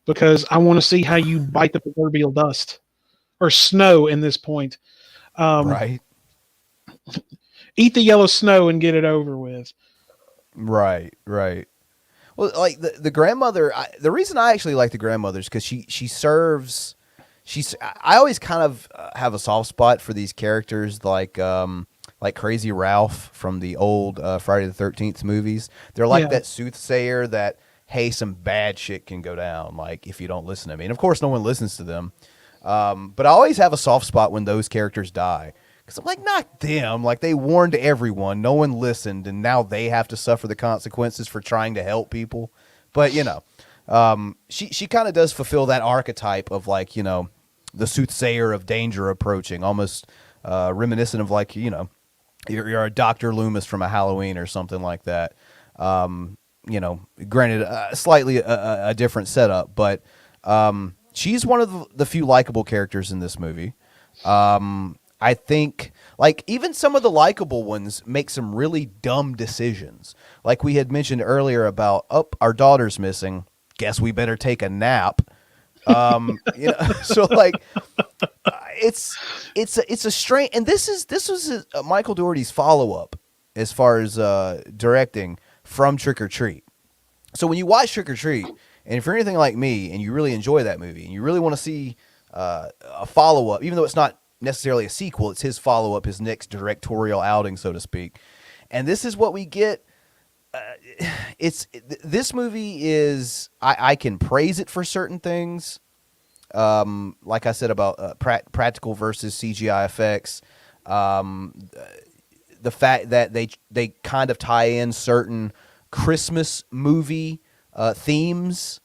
Speaker 2: because I want to see how you bite the proverbial dust or snow in this point. Um,
Speaker 1: Right.
Speaker 2: Eat the yellow snow and get it over with.
Speaker 1: Right. Right. Well, like the grandmother, the reason I actually like the grandmother is because she serves. I always kind of have a soft spot for these characters like Crazy Ralph from the old Friday the 13th movies. They're like
Speaker 2: Yeah,
Speaker 1: that soothsayer that hey, some bad shit can go down like if you don't listen to me. And of course, no one listens to them. But I always have a soft spot when those characters die. Because I'm like, not them. Like, they warned everyone. No one listened. And now they have to suffer the consequences for trying to help people. But, she kind of does fulfill that archetype of, like, the soothsayer of danger approaching. Almost reminiscent of, like, you're a Dr. Loomis from a Halloween or something like that. Granted, slightly a different setup. But she's one of the few likable characters in this movie. I think, like, even some of the likable ones make some really dumb decisions. Like we had mentioned earlier about, oh, our daughter's missing. Guess we better take a nap. So like, it's a strange, and this was Michael Dougherty's follow up as far as directing from Trick or Treat. So when you watch Trick or Treat, and if you're anything like me and you really enjoy that movie and you really want to see a follow up, even though it's not necessarily a sequel, it's his follow up, his next directorial outing, so to speak. And this is what we get. This movie is I can praise it for certain things. Like I said about practical versus CGI effects. The fact that they kind of tie in certain Christmas movie themes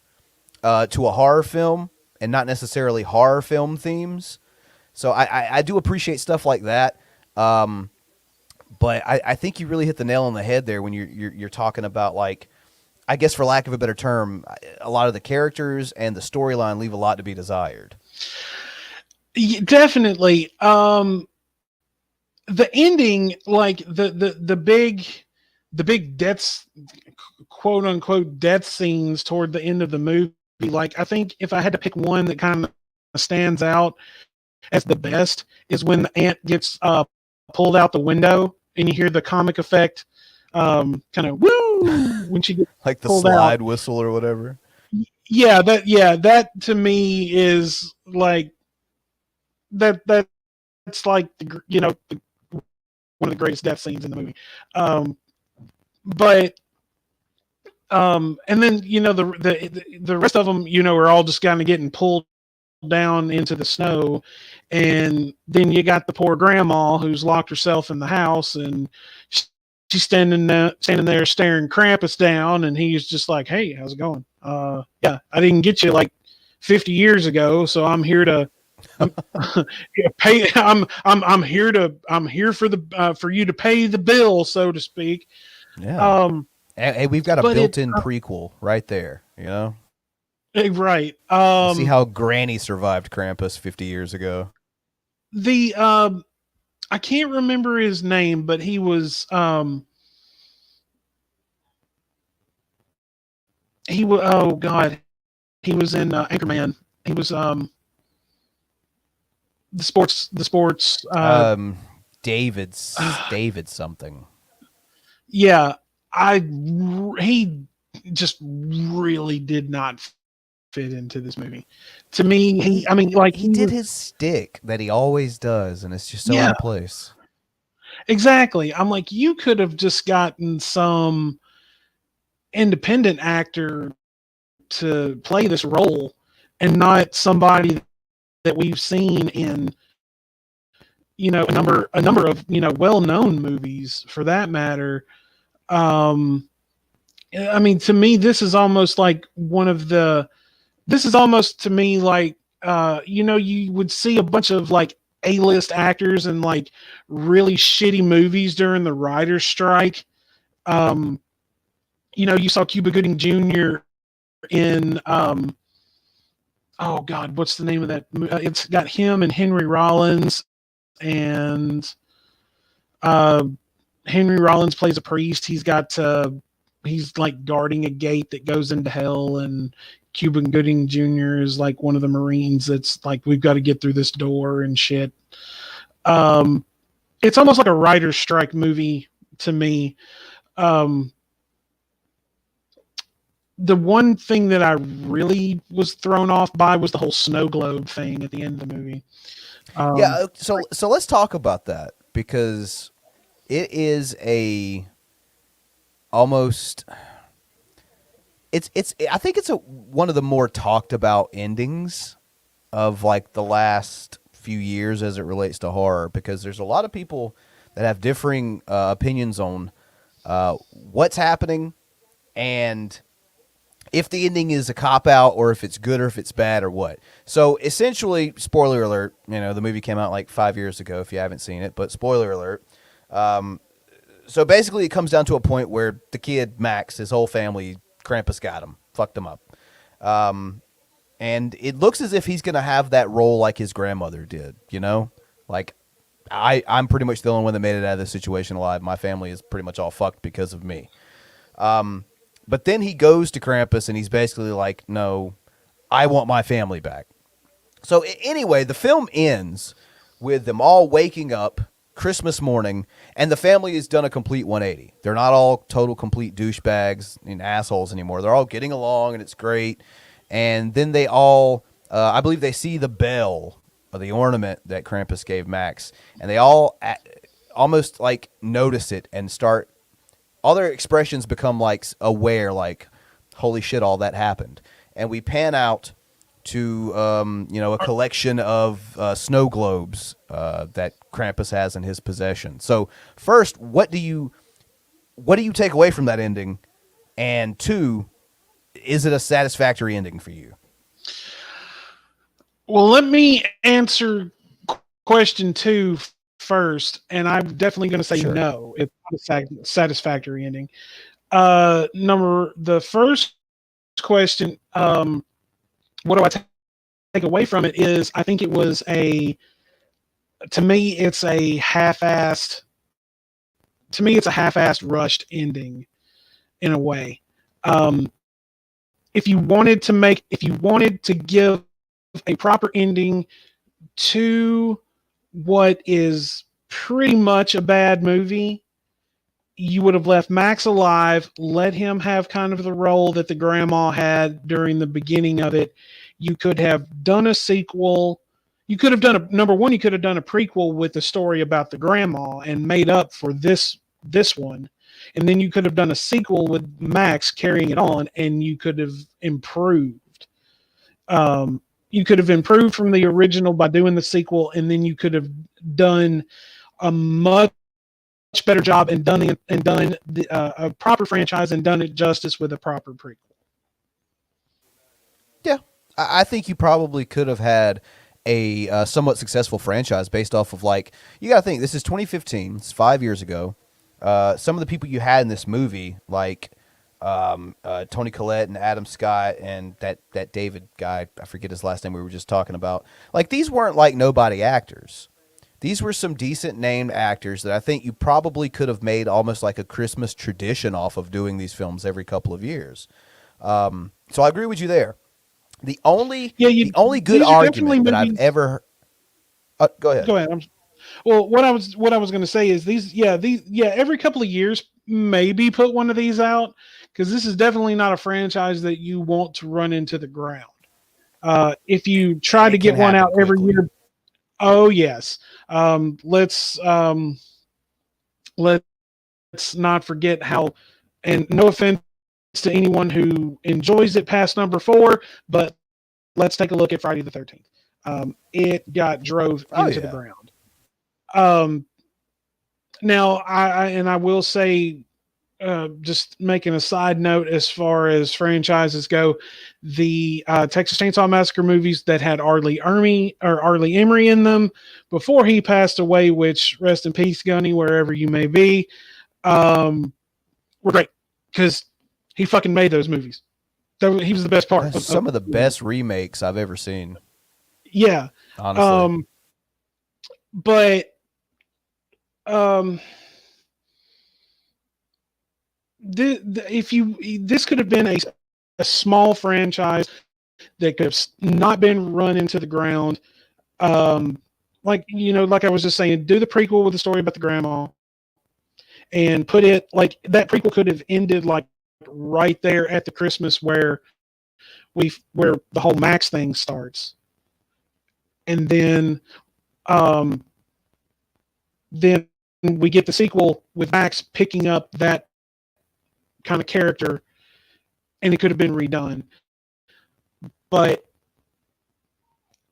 Speaker 1: to a horror film and not necessarily horror film themes. So I do appreciate stuff like that. But I think you really hit the nail on the head there when you're talking about, like, I guess for lack of a better term, a lot of the characters and the storyline leave a lot to be desired.
Speaker 2: definitely. The ending, like the big deaths, quote unquote death scenes toward the end of the movie. Like, I think if I had to pick one that kind of stands out as the best is when the ant gets pulled out the window and you hear the comic effect, kind of woo when she gets
Speaker 1: Like the
Speaker 2: pulled
Speaker 1: slide
Speaker 2: out.
Speaker 1: whistle or whatever.
Speaker 2: That to me is like that's like one of the greatest death scenes in the movie. Um, but and then the rest of them are all just kind of getting pulled down into the snow, and then you got the poor grandma who's locked herself in the house, and she's standing there staring Krampus down, and he's just like, "Hey, how's it going? Yeah, I didn't get you like 50 years ago, so I'm here to." I'm, yeah, pay. I'm here for the for you to pay the bill, so to speak.
Speaker 1: Yeah.
Speaker 2: Um,
Speaker 1: Hey, we've got a
Speaker 2: but
Speaker 1: built-in prequel right there.
Speaker 2: right.
Speaker 1: See how Granny survived Krampus 50 years ago.
Speaker 2: The I can't remember his name, but he was oh god, he was in Anchorman. He was the sports
Speaker 1: David something.
Speaker 2: yeah, I he just really did not fit into this movie. To me,
Speaker 1: He
Speaker 2: I mean, like
Speaker 1: he did his stick that he always does, and it's just so out
Speaker 2: yeah,
Speaker 1: of place.
Speaker 2: exactly. I'm like, you could have just gotten some independent actor to play this role and not somebody that we've seen in, a number of, well-known movies for that matter. I mean, to me, this is almost like this is almost to me like, you would see a bunch of like A-list actors in like really shitty movies during the writer's strike. Um, you saw Cuba Gooding Jr. in, oh God, what's the name of that? It's got him and Henry Rollins, and Henry Rollins plays a priest. He's like guarding a gate that goes into hell, and Cuban Gooding Jr. is like one of the Marines that's like, we've got to get through this door and shit. It's almost like a writer's strike movie to me. The one thing that I really was thrown off by was the whole snow globe thing at the end of the movie.
Speaker 1: So let's talk about that, because it is almost I think it's one of the more talked about endings of like the last few years as it relates to horror, because there's a lot of people that have differing opinions on what's happening, and if the ending is a cop-out, or if it's good, or if it's bad, or what. So essentially, spoiler alert, the movie came out like 5 years ago if you haven't seen it, but spoiler alert. So basically it comes down to a point where the kid, Max, his whole family, Krampus got him, fucked him up. And it looks as if he's going to have that role like his grandmother did, Like, I'm pretty much the only one that made it out of this situation alive. My family is pretty much all fucked because of me. But then he goes to Krampus, and he's basically like, no, I want my family back. So anyway, the film ends with them all waking up Christmas morning, and the family has done a complete 180. They're not all total complete douchebags and assholes anymore. They're all getting along, and it's great. And then they all, I believe they see the bell, or the ornament that Krampus gave Max, and they all almost like notice it and start, all their expressions become like aware, like, holy shit, all that happened. And we pan out to a collection of snow globes that Krampus has in his possession. So first, what do you take away from that ending? And two, is it a satisfactory ending for you?
Speaker 2: Well, let me answer question 2 first, and I'm definitely going to say no. It's not a satisfactory ending. The first question, what do I take away from it is, I think it was to me it's a half-assed rushed ending in a way. If you wanted to give a proper ending to what is pretty much a bad movie, you would have left Max alive, let him have kind of the role that the grandma had during the beginning of it. You could have done a sequel. You could have done number one, you could have done a prequel with the story about the grandma and made up for this one. And then you could have done a sequel with Max carrying it on, and you could have improved. You could have improved from the original by doing the sequel, and then you could have done a much better job and done a proper franchise and done it justice with a proper prequel.
Speaker 1: Yeah, I think you probably could have had a somewhat successful franchise based off of, like, you got to think, this is 2015, it's 5 years ago. Some of the people you had in this movie, like Toni Collette and Adam Scott and that David guy, I forget his last name, we were just talking about. Like, these weren't like nobody actors. These were some decent named actors that I think you probably could have made almost like a Christmas tradition off of doing these films every couple of years. So I agree with you there. The only good argument that I've ever go ahead.
Speaker 2: Go ahead. Well, what I was going to say is these every couple of years maybe put one of these out, because this is definitely not a franchise that you want to run into the ground. If you try to get one out every year, oh yes. Let's not forget how, and no offense to anyone who enjoys it past number 4, but let's take a look at Friday the 13th. it got drove
Speaker 1: Oh
Speaker 2: into the
Speaker 1: yeah.
Speaker 2: ground. Um, Now, I will say, just making a side note as far as franchises go, the Texas Chainsaw Massacre movies that had Arlie Emery in them before he passed away, which rest in peace, Gunny, wherever you may be, were great because he fucking made those movies. He was the best part
Speaker 1: That's
Speaker 2: of
Speaker 1: some of the best remakes I've ever seen.
Speaker 2: yeah.
Speaker 1: Honestly.
Speaker 2: But um this could have been a small franchise that could have not been run into the ground. Like I was just saying, do the prequel with the story about the grandma and put it like that prequel could have ended like right there at the Christmas where the whole Max thing starts. And then we get the sequel with Max picking up that kind of character, and it could have been redone. But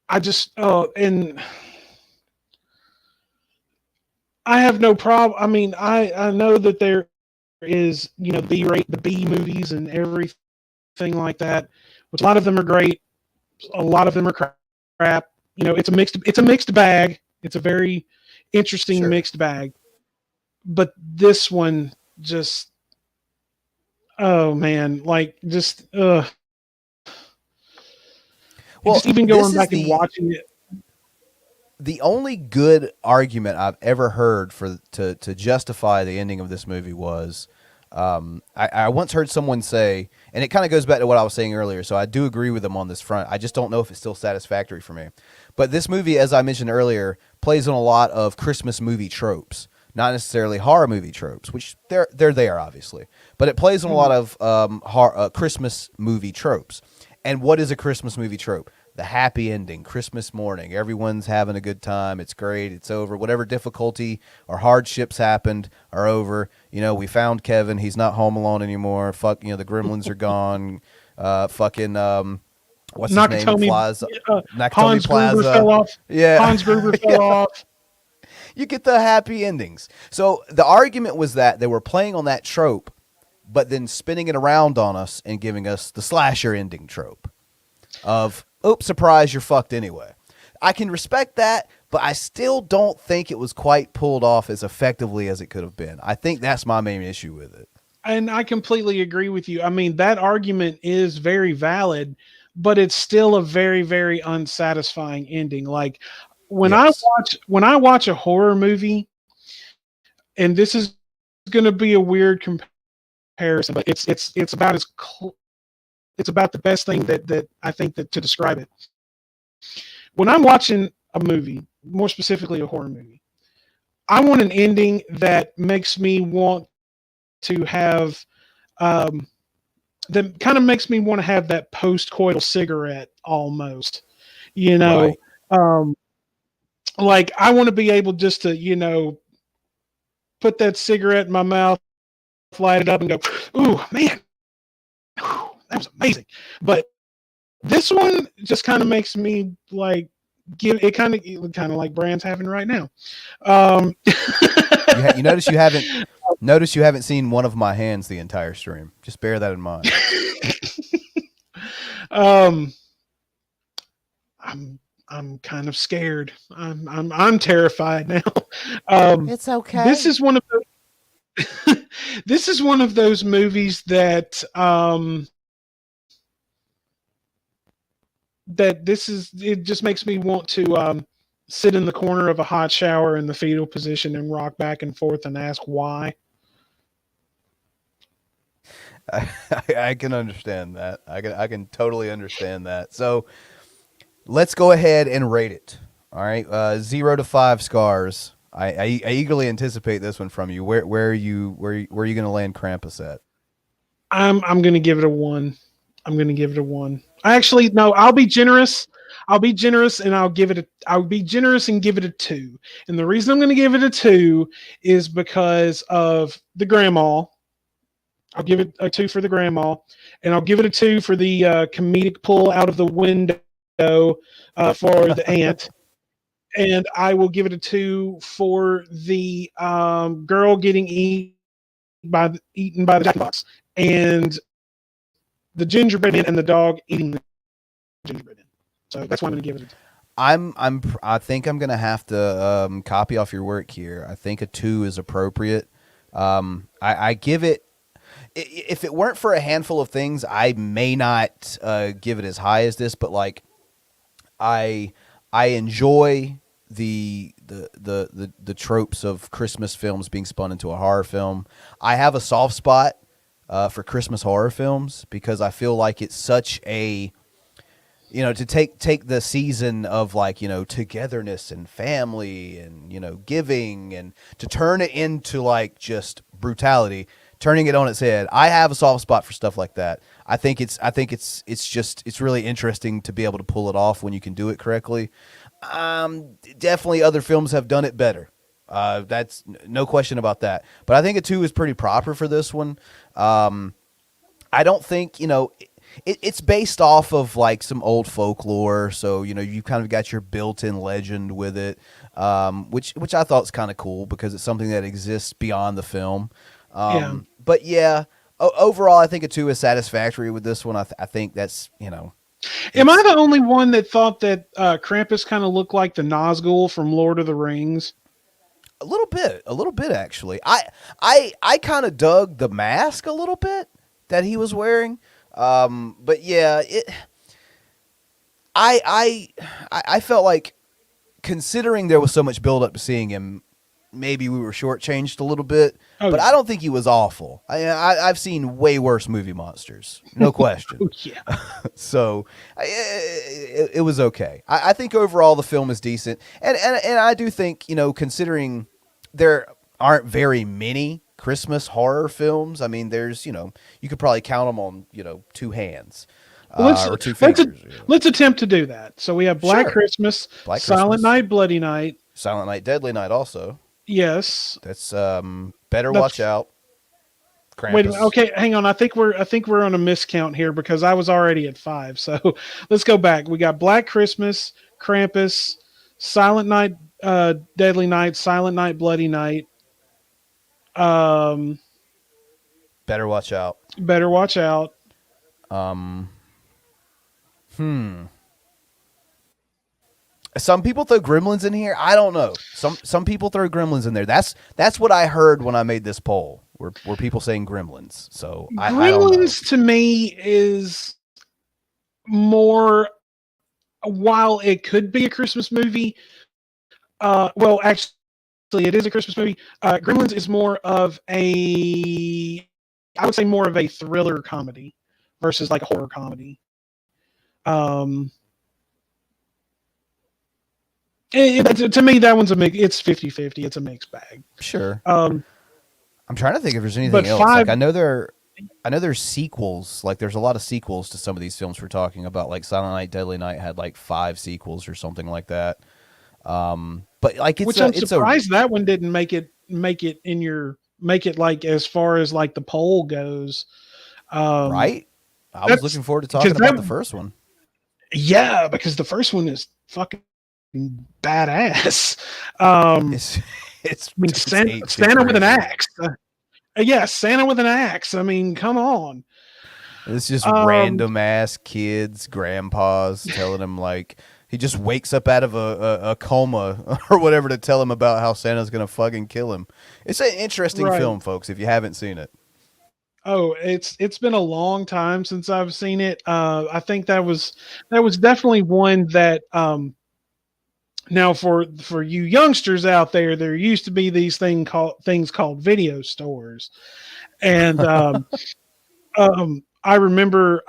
Speaker 2: I just and I have no problem. I mean, I know that there is the B movies and everything like that, which a lot of them are great. A lot of them are crap. It's a mixed bag. It's a very interesting
Speaker 1: Sure.
Speaker 2: mixed bag. But this one just, oh man, like just
Speaker 1: Well,
Speaker 2: just even
Speaker 1: this
Speaker 2: going
Speaker 1: is
Speaker 2: back and watching it.
Speaker 1: the only good argument I've ever heard to justify the ending of this movie was I once heard someone say, and it kind of goes back to what I was saying earlier, so I do agree with them on this front. I just don't know if it's still satisfactory for me. But this movie, as I mentioned earlier, plays on a lot of Christmas movie tropes, not necessarily horror movie tropes, which they're there obviously, but it plays on a lot of Christmas movie tropes. And what is a Christmas movie trope? The happy ending, Christmas morning. Everyone's having a good time. It's great. It's over. Whatever difficulty or hardships happened are over. We found Kevin. He's not home alone anymore. Fuck, the gremlins are gone. Fucking, what's his name?
Speaker 2: Nakatomi,
Speaker 1: Nakatomi
Speaker 2: Hans Gruber
Speaker 1: Plaza.
Speaker 2: fell off.
Speaker 1: Yeah.
Speaker 2: Hans Gruber fell off.
Speaker 1: You get the happy endings. So the argument was that they were playing on that trope, but then spinning it around on us and giving us the slasher ending trope of, oops, surprise, you're fucked anyway. I can respect that, but I still don't think it was quite pulled off as effectively as it could have been. I think that's my main issue with it.
Speaker 2: And I completely agree with you. I mean, that argument is very valid, but it's still a very, very unsatisfying ending. Like when
Speaker 1: Yes.
Speaker 2: I watch a horror movie, and this is going to be a weird comparison, but it's about it's about the best thing that I think that to describe it. When I'm watching a movie, more specifically a horror movie, I want an ending that makes me want to have that kind of makes me want to have that post-coital cigarette almost,
Speaker 1: Right.
Speaker 2: like I want to be able just to put that cigarette in my mouth, light it up, and go, ooh man, that was amazing. But this one just kind of makes me like give it kind of like Brand's having right now.
Speaker 1: You notice you haven't seen one of my hands the entire stream. Just bear that in mind.
Speaker 2: I'm kind of scared. I'm terrified now.
Speaker 1: It's okay.
Speaker 2: This is one of those, this is one of those movies that it just makes me want to sit in the corner of a hot shower in the fetal position and rock back and forth and ask why.
Speaker 1: I can understand that. I can totally understand that. So let's go ahead and rate it. All right, 0 to 5 scars. I eagerly anticipate this one from you. Where are you going to land Krampus at?
Speaker 2: I'm going to give it a 1. I'm going to give it a 1. Actually, no, I'll be generous. I'll be generous and I'll give it a 2. And the reason I'm going to give it a 2 is because of the grandma. I'll give it a 2 for the grandma, and I'll give it a 2 for the comedic pull out of the window for the ant, and I will give it a 2 for the girl getting eaten by the Jack in the Box, and the gingerbread man and the dog eating the gingerbread man. So that's why I'm going to give it a 2.
Speaker 1: I think I'm gonna have to copy off your work here. I think a 2 is appropriate. I give it. If it weren't for a handful of things, I may not give it as high as this. But like, I enjoy the tropes of Christmas films being spun into a horror film. I have a soft spot for Christmas horror films because I feel like it's such a, to take the season of like, togetherness and family and, giving, and to turn it into like just brutality, turning it on its head. I have a soft spot for stuff like that. I think it's really interesting to be able to pull it off when you can do it correctly. Definitely other films have done it better. That's no question about that. But I think a 2 is pretty proper for this one. I don't think, it's based off of like some old folklore, so you've kind of got your built-in legend with it, which I thought was kind of cool because it's something that exists beyond the film.
Speaker 2: Yeah.
Speaker 1: But yeah, overall, I think a 2 is satisfactory with this one. I think that's
Speaker 2: Am I the only one that thought that Krampus kind of looked like the Nazgul from Lord of the Rings?
Speaker 1: a little bit actually. I kind of dug the mask a little bit that he was wearing. But yeah, I felt like, considering there was so much build up to seeing him, maybe we were shortchanged a little bit.
Speaker 2: Oh,
Speaker 1: but
Speaker 2: yeah.
Speaker 1: I don't think he was awful. I've seen way worse movie monsters, no question.
Speaker 2: Oh, yeah.
Speaker 1: So it was okay. I think overall the film is decent, and I do think, considering there aren't very many Christmas horror films. I mean, there's, you could probably count them on, 2 hands or 2 fingers.
Speaker 2: Let's attempt to do that. So we have Black
Speaker 1: Sure.
Speaker 2: Christmas,
Speaker 1: Black
Speaker 2: Silent
Speaker 1: Christmas.
Speaker 2: Night, Bloody Night.
Speaker 1: Silent Night, Deadly Night also.
Speaker 2: Yes.
Speaker 1: That's Better Watch Out. Krampus.
Speaker 2: Wait a minute. Okay, hang on. I think we're on a miscount here because I was already at 5. So let's go back. We got Black Christmas, Krampus, Silent Night, Deadly Night, Silent Night, Bloody Night.
Speaker 1: Better Watch Out.
Speaker 2: Better Watch Out.
Speaker 1: Some people throw Gremlins in here. I don't know. Some people throw Gremlins in there. That's what I heard when I made this poll. Were people saying Gremlins? So I don't know.
Speaker 2: Gremlins to me is more, while it could be a Christmas movie. Well, actually, it is a Christmas movie. Gremlins is more of I would say more of a thriller comedy versus like a horror comedy. To me, that one's it's 50-50. It's a mixed bag.
Speaker 1: Sure. I'm trying to think if there's anything else. Like, I know there's sequels. Like, there's a lot of sequels to some of these films we're talking about. Like Silent Night, Deadly Night had like 5 sequels or something like that. But like, I'm
Speaker 2: surprised that one didn't make it like as far as like the poll goes.
Speaker 1: Right. I was looking forward to talking about the first one.
Speaker 2: Yeah, because the first one is fucking badass. Santa with an axe. Yeah, Santa with an axe. I mean, come on.
Speaker 1: It's just random ass kids, grandpas telling him, like, he just wakes up out of a coma or whatever to tell him about how Santa's gonna fucking kill him. It's an interesting film, folks, if you haven't seen it.
Speaker 2: Oh, it's been a long time since I've seen it. I think that was definitely one that now for you youngsters out there, there used to be these things called video stores, and I remember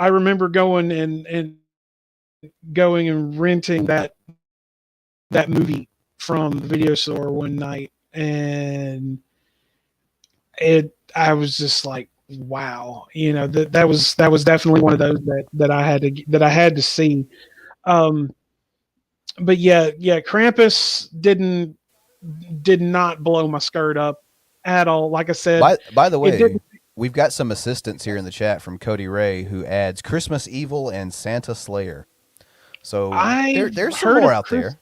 Speaker 2: going and renting that movie from the video store one night, and I was just like, wow, that was definitely one of those that I had to see. But yeah, Krampus did not blow my skirt up at all. Like I said,
Speaker 1: by the way, we've got some assistance here in the chat from Cody Ray, who adds Christmas Evil and Santa Slayer. So
Speaker 2: I've
Speaker 1: there's some
Speaker 2: heard
Speaker 1: more
Speaker 2: of
Speaker 1: out there.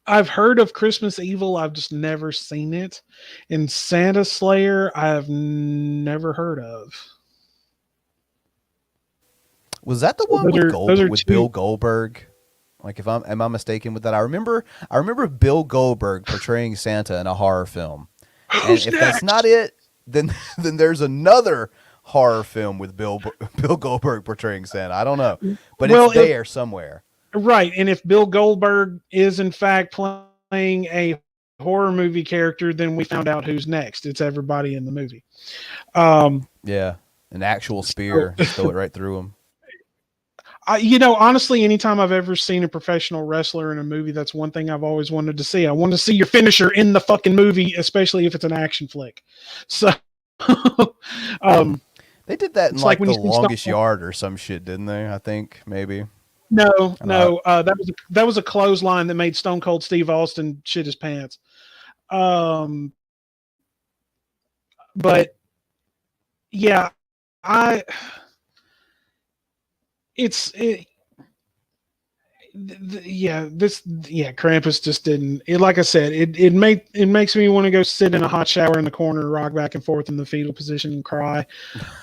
Speaker 2: I've heard of Christmas Evil. I've just never seen it. And Santa Slayer, I've never heard of.
Speaker 1: Was that the
Speaker 2: So
Speaker 1: one with
Speaker 2: those are
Speaker 1: with
Speaker 2: two.
Speaker 1: Bill Goldberg? Like, if am I mistaken with that? I remember Bill Goldberg portraying Santa in a horror film. And
Speaker 2: Who's
Speaker 1: if that's
Speaker 2: next?
Speaker 1: not it, then then there's another horror film with Bill Goldberg portraying Santa. I don't know, but it's
Speaker 2: Well,
Speaker 1: there somewhere.
Speaker 2: right. And if Bill Goldberg is in fact playing a horror movie character, then we found out who's next. It's everybody in the movie. Um,
Speaker 1: Yeah, an actual
Speaker 2: so,
Speaker 1: spear, just throw it right through him.
Speaker 2: honestly, anytime I've ever seen a professional wrestler in a movie, that's one thing I've always wanted to see. I want to see your finisher in the fucking movie, especially if it's an action flick. So, um,
Speaker 1: They did that in
Speaker 2: it's like
Speaker 1: like
Speaker 2: when
Speaker 1: The
Speaker 2: you see Stone
Speaker 1: Longest
Speaker 2: Cold.
Speaker 1: Yard or some shit, didn't they? I think maybe.
Speaker 2: No,
Speaker 1: I know.
Speaker 2: no, that was a clothesline that made Stone Cold Steve Austin shit his pants. Um, but yeah, I it's it, Krampus just didn't. Like I said, it makes me want to go sit in a hot shower in the corner, rock back and forth in the fetal position, and cry.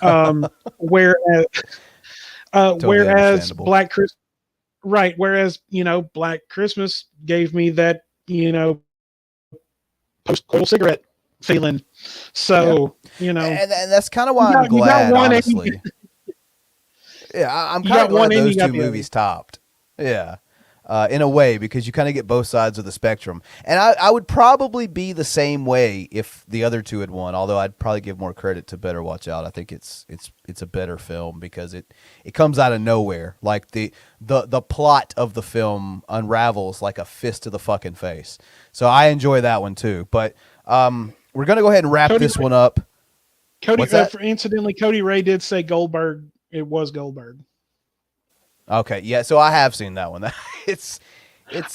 Speaker 2: Um, whereas
Speaker 1: Totally understandable.
Speaker 2: Black Christmas, right? Whereas Black Christmas gave me that post coital cigarette feeling.
Speaker 1: Yeah,
Speaker 2: So
Speaker 1: and that's kind of why I'm
Speaker 2: you got
Speaker 1: glad,
Speaker 2: one and
Speaker 1: honestly. Yeah, I'm
Speaker 2: you
Speaker 1: kind of
Speaker 2: got one
Speaker 1: glad
Speaker 2: and
Speaker 1: those
Speaker 2: you got
Speaker 1: two
Speaker 2: the other.
Speaker 1: movies topped. Yeah, in a way, because you kind of get both sides of the spectrum. And I would probably be the same way if the other two had won. Although I'd probably give more credit to Better Watch Out. I think it's a better film because it comes out of nowhere. Like the plot of the film unravels like a fist to the fucking face. So I enjoy that one too. But we're gonna go ahead and wrap
Speaker 2: Cody
Speaker 1: this one up.
Speaker 2: Cody
Speaker 1: What's that?
Speaker 2: incidentally, Cody Ray did say Goldberg. It was Goldberg.
Speaker 1: Okay, yeah. So I have seen that one. it's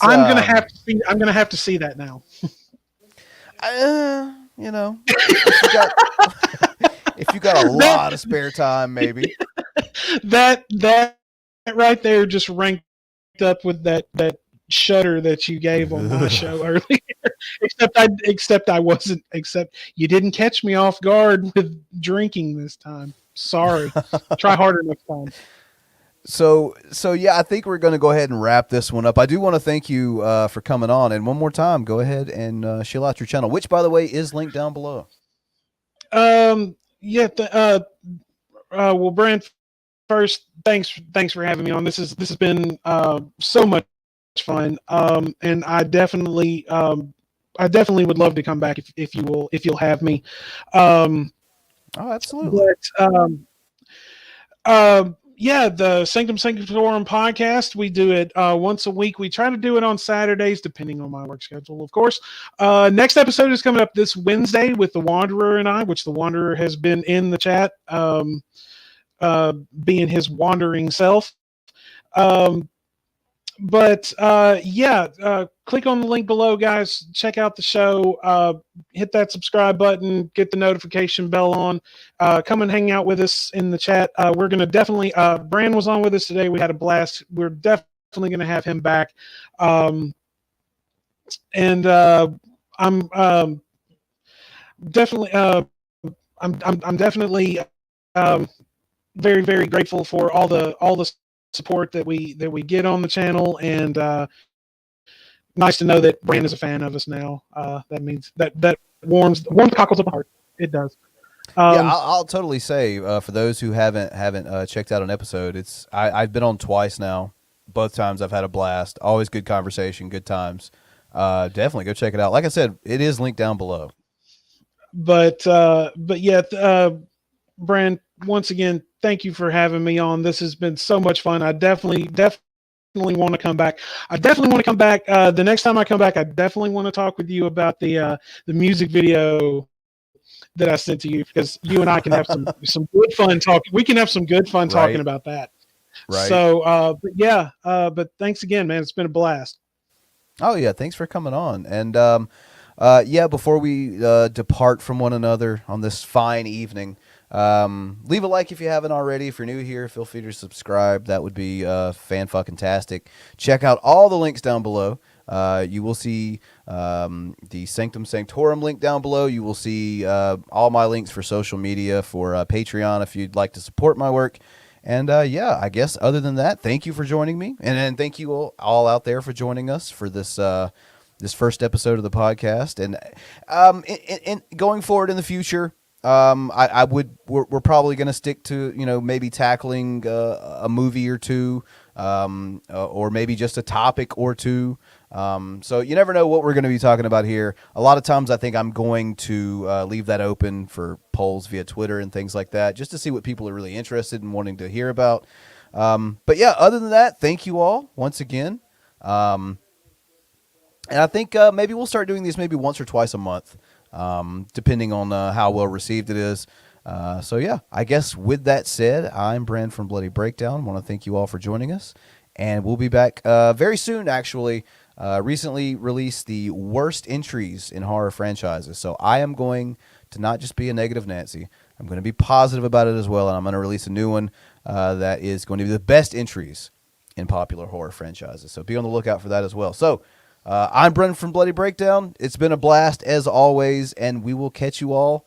Speaker 2: I'm gonna have to see that now.
Speaker 1: if you got if you got a
Speaker 2: that
Speaker 1: lot of spare time, maybe.
Speaker 2: that right there just ranked up with that shudder that you gave on my show earlier. except I wasn't. Except you didn't catch me off guard with drinking this time. Sorry. Try harder next time.
Speaker 1: So yeah, I think we're going to go ahead and wrap this one up. I do want to thank you for coming on, and one more time, go ahead and shill out your channel, which, by the way, is linked down below.
Speaker 2: Yeah. Well, Brent, first, thanks for having me on. This has been so much fun. And I definitely would love to come back if you'll have me.
Speaker 1: Oh, absolutely.
Speaker 2: But yeah, the Sanctum Sanctorum podcast, we do it once a week. We try to do it on Saturdays, depending on my work schedule, of course. Next episode is coming up this Wednesday with the Wanderer and I, which the Wanderer has been in the chat, being his wandering self. But click on the link below, guys. Check out the show. Hit that subscribe button. Get the notification bell on. Come and hang out with us in the chat. We're going to definitely, Bran was on with us today. We had a blast. We're definitely going to have him back. I'm definitely, I'm definitely very, very grateful for all the support that we get on the channel, and nice to know that Brand is a fan of us now. That means that warms cockles of the heart. It does.
Speaker 1: Yeah, I'll totally say for those who haven't checked out an episode, I've been on twice now. Both times I've had a blast. Always good conversation, good times. Definitely go check it out. Like I said, it is linked down below.
Speaker 2: But yeah, Brand, once again, thank you for having me on. This has been so much fun. I definitely want to come back. I definitely want to come back. The next time I come back, I definitely want to talk with you about the music video that I sent to you, because you and I can have some good fun talking. We can have some good fun talking about that.
Speaker 1: Right.
Speaker 2: So, but thanks again, man. It's been a blast.
Speaker 1: Oh yeah, thanks for coming on. And yeah, before we depart from one another on this fine evening, leave a like if you haven't already. If you're new here, feel free to subscribe. That would be fan-fucking-tastic. Check out all the links down below. You will see the Sanctum Sanctorum link down below. You will see all my links for social media, for Patreon if you'd like to support my work. And yeah, I guess other than that, thank you for joining me. And thank you all out there for joining us for this first episode of the podcast. And in going forward in the future, we're probably going to stick to, maybe tackling a movie or two, or maybe just a topic or two. So you never know what we're going to be talking about here. A lot of times I think I'm going to leave that open for polls via Twitter and things like that, just to see what people are really interested in wanting to hear about. But yeah, other than that, thank you all once again. And I think maybe we'll start doing these maybe once or twice a month, depending on how well received it is. So yeah, I guess with that said, I'm Brand from Bloody Breakdown. I want to thank you all for joining us, and we'll be back very soon. Actually, recently released the worst entries in horror franchises. So I am going to not just be a negative Nancy. I'm going to be positive about it as well, and I'm going to release a new one that is going to be the best entries in popular horror franchises. So be on the lookout for that as well. So I'm Brendan from Bloody Breakdown. It's been a blast as always, and we will catch you all